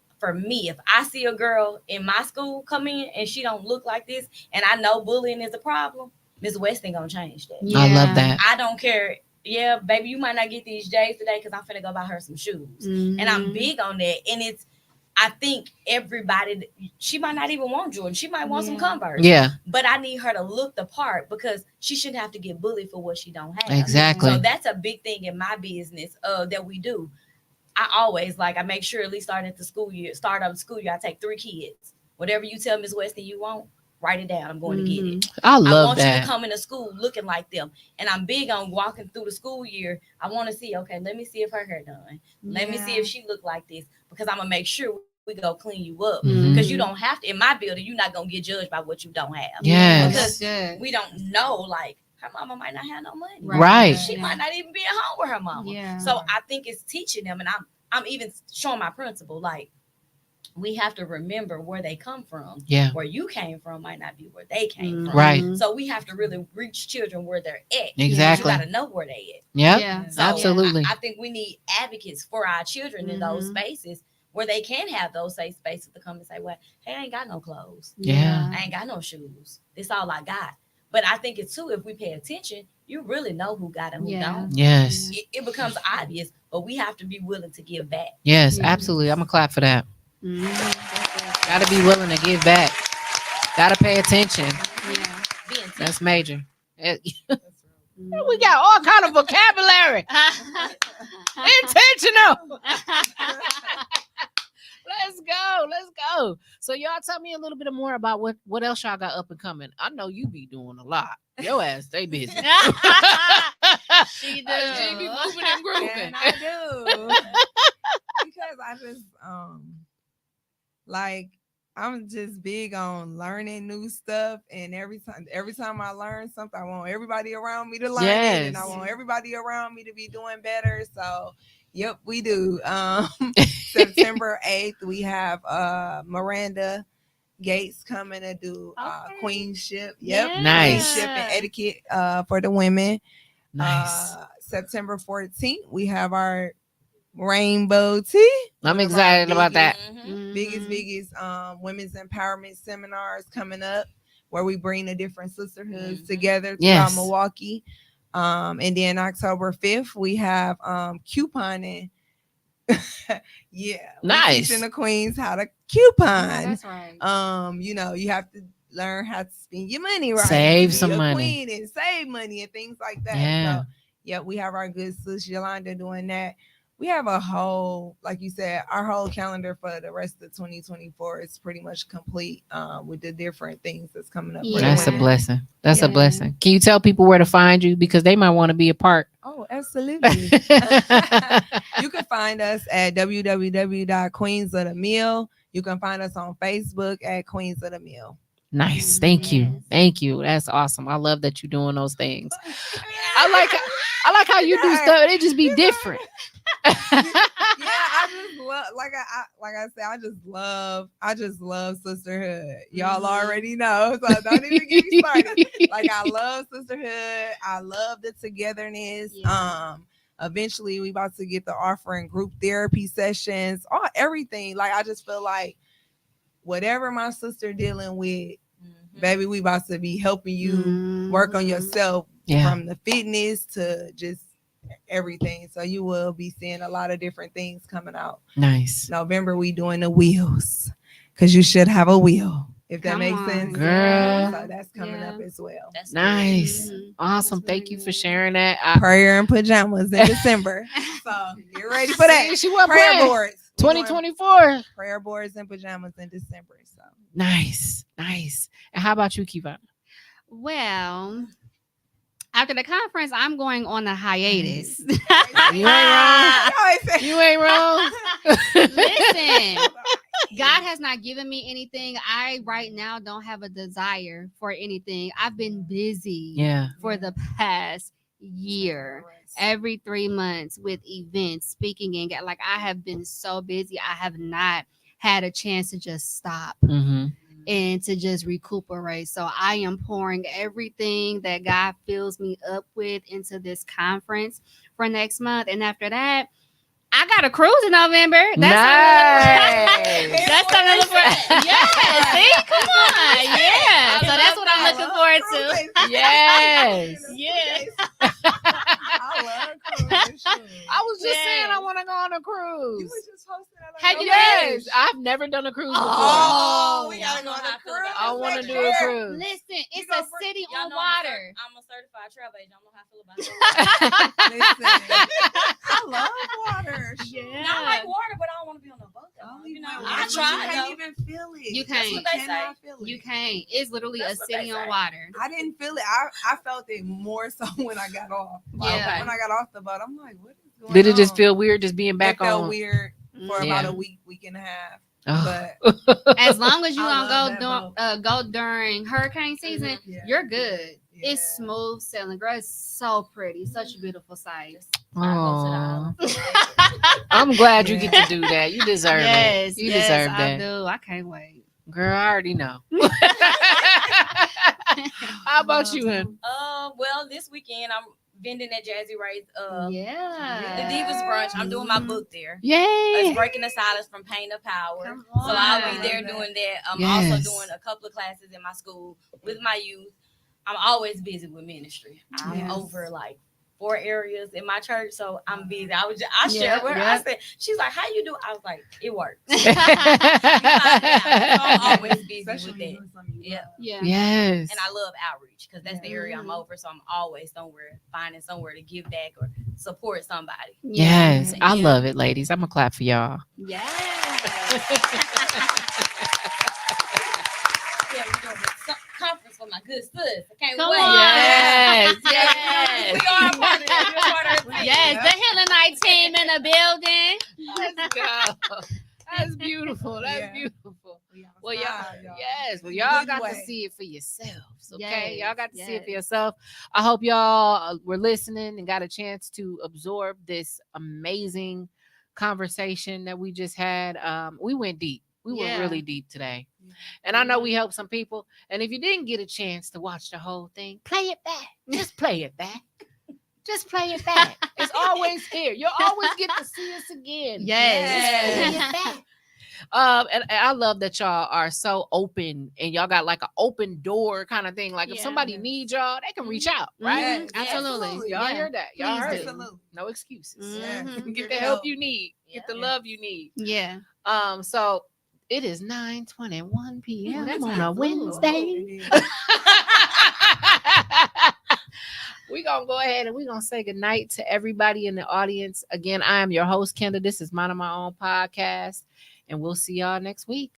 I see a girl in my school come in and she don't look like this, and I know bullying is a problem, Ms. West ain't gonna change that.
I love that.
I don't care. Yeah, baby, you might not get these J's today because I'm finna go buy her some shoes. And I'm big on that. And I think everybody, she might not even want Jordan. She might want some Converse.
Yeah.
But I need her to look the part because she shouldn't have to get bullied for what she don't have.
Exactly.
So that's a big thing in my business that we do. I always I make sure at least start of the school year, I take 3 kids. Whatever you tell Ms. Weston you want, write it down. I'm going to get it.
I
want
that.
you to come into school looking like them. And I'm big on walking through the school year. I want to see, okay, let me see if her hair done. Let me see if she look like this, because I'm going to make sure we go clean you up. Because you don't have to, in my building, you're not going to get judged by what you don't have.
Yes.
Because we don't know, like, her mama might not have no money.
Right.
She might not even be at home with her mama.
Yeah.
So I think it's teaching them, and I'm even showing my principle, like, we have to remember where they come from.
Yeah.
Where you came from might not be where they came from.
Right.
So we have to really reach children where they're at.
Exactly.
You got to know where they at.
Yep.
Yeah.
So
absolutely.
I think we need advocates for our children in those spaces where they can have those safe spaces to come and say, well, hey, I ain't got no clothes.
Yeah.
I ain't got no shoes. This all I got. But I think it's too, if we pay attention, you really know who got and who don't.
Yes.
It becomes obvious, but we have to be willing to give back.
Yes, absolutely. I'm going to clap for that. Got to be willing to give back. Got to pay attention. That's major. We got all kind of vocabulary. Intentional. Let's go. So y'all tell me a little bit more about what else y'all got up and coming. I know you be doing a lot. Your ass stay busy.
She
does. She be moving and grooving.
And I do. Because I just I'm just big on learning new stuff, and every time I learn something, I want everybody around me to learn it, and I want everybody around me to be doing better. So yep, we do. September 8th, we have Miranda Gates coming to do queenship. Yep.
Nice.
Queenship and etiquette for the women.
Nice.
September 14th, we have our Rainbow Tea.
I'm excited about that.
Biggest women's empowerment seminars coming up, where we bring the different sisterhoods together throughout Milwaukee. And then October 5th, we have couponing. Yeah.
Nice.
Teaching the queens how to coupon.
That's right.
You have to learn how to spend your money right.
Save some money.
Queen and save money and things like that.
Yeah.
So, yeah, we have our good sis Yolanda doing that. We have a whole, like you said, our whole calendar for the rest of 2024 is pretty much complete with the different things that's coming up.
Yeah.
That's a blessing. That's
Yeah.
a blessing. Can you tell people where to find you? Because they might want to be a part.
Oh, absolutely. You can find us at www.queensofthemeal. You can find us on Facebook at Queens of the Meal.
Nice. Thank you.
Yes.
Thank you. That's awesome. I love that you're doing those things. I like how you do stuff. It just be different.
Yeah, I just love, like I said, I just love sisterhood. Y'all already know, so don't even get me started. Like, I love sisterhood. I love the togetherness.
Yeah.
Eventually we about to get the offering group therapy sessions, everything. Like, I just feel like whatever my sister dealing with, baby, we about to be helping you work on yourself, from the fitness to just everything. So you will be seeing a lot of different things coming out.
Nice.
November, we doing the wheels, because you should have a wheel, if that makes sense.
Girl.
So that's coming up as well.
That's
Nice.
Mhm.
Awesome.
That's
Thank
really
you for
nice.
sharing that.
Prayer and pajamas in December. So get ready for that.
She wasn't
Prayer
playing.
boards. We doing
2024.
prayer boards and pajamas in December. So
Nice. Nice. And how about you, Keyvonna?
Well, after the conference, I'm going on a hiatus.
You ain't wrong. You ain't wrong.
Listen, God has not given me anything. I right now don't have a desire for anything. I've been busy
Yeah.
for the past year, every 3 months with events, speaking, and like, I have been so busy. I have not had a chance to just stop
Mm-hmm.
and to just recuperate. So I am pouring everything that God fills me up with into this conference for next month. And after that, I got a cruise in November.
Nice.
That's something to look for. Yeah, see, come on. Yeah. So that's what I'm looking forward to.
Yes.
Yes.
I love cruising.
I was just saying I
Yes.
want to go on a
You
cruise.
was just hosting that.
Have you
Yes, I've never done a cruise before.
Oh, we
Y'all
gotta go
know
on
how
a
I feel
cruise.
about
I
that.
want to
next
do a
year.
cruise.
Listen, it's
go
a
for-
city
Y'all
on
know
water.
I'm a certified travel agent. I don't know how I feel about that.
Listen, I love water.
Yeah.
I like water, but I don't want to be on a boat. Though. You know, I
You
tried.
can't
though.
even feel it.
You
That's
can't.
what
They
cannot feel it.
You can't. It's literally
That's
a
what
city
they
on
say.
water.
I didn't feel it. I felt it more so when I got off. Like,
Yeah.
when I got off the boat, I'm like, what is going on?
Did it just feel weird just being back
It felt
on?
weird for
Yeah.
about a week and a half.
Oh.
But
As long as you
I love
don't go during hurricane season,
Yeah.
you're good.
Yeah.
It's smooth sailing, girl. It's so pretty, such a beautiful sight.
Aw. I'm glad you
Yeah.
get to do that. You deserve it. You deserve
I
that.
do. I can't wait.
Girl, I already know. How about you, hon?
Well, this weekend I'm vending at Jazzy Ray's. The
Yeah.
Divas Brunch. I'm doing my book there.
Yay.
It's Breaking the Silence from Pain to Power.
Come
So I'll be
on.
there doing that. I'm
Yes.
also doing a couple of classes in my school with my youth. I'm always busy with ministry. I'm
Yes.
over like 4 areas in my church, so I'm busy. I shared with her.
Yeah.
I said, she's like, "How you do?" I was like, "It works." So
yes.
I'm always busy
especially
with
when
that.
doing something you
Yeah.
love.
And I love outreach because that's the area I'm over. So I'm always finding somewhere to give back or support somebody.
Yes. I
Yeah.
love it, ladies. I'm going to clap for y'all.
Yeah.
Yeah, we're doing a conference for my good sis. I can't
Come
wait.
on.
Yes.
We are a part of it. We're a part of it.
Yes, the Healing Night team in the building.
Let's go. That's beautiful. That's
Yeah.
beautiful.
We
Well, y'all,
outside, y'all.
yes. Well,
In a
y'all
good
got to
way.
see it for yourselves. Okay,
Yes,
y'all got to see it for
yes.
yourself. I hope y'all were listening and got a chance to absorb this amazing conversation that we just had. We went deep. We went
Yeah.
really deep today, and I know we helped some people. And if you didn't get a chance to watch the whole thing, play it back. Just play it back. Just play it back. It's always here. You'll always get to see us again.
Yes.
Just play it back. And I love that y'all are so open and y'all got like an open door kind of thing. Like if somebody needs y'all, they can reach out, right?
Absolutely.
Y'all hear that? Y'all heard it.
Absolutely.
No excuses.
Mhm.
Get the help you need. Get the love you need.
Yeah.
So it is 9:21 p.m.
That's
on a Wednesday. We're going to go ahead and we're going to say goodnight to everybody in the audience. Again, I am your host, Kendra. This is Mind of My Own podcast. And we'll see y'all next week.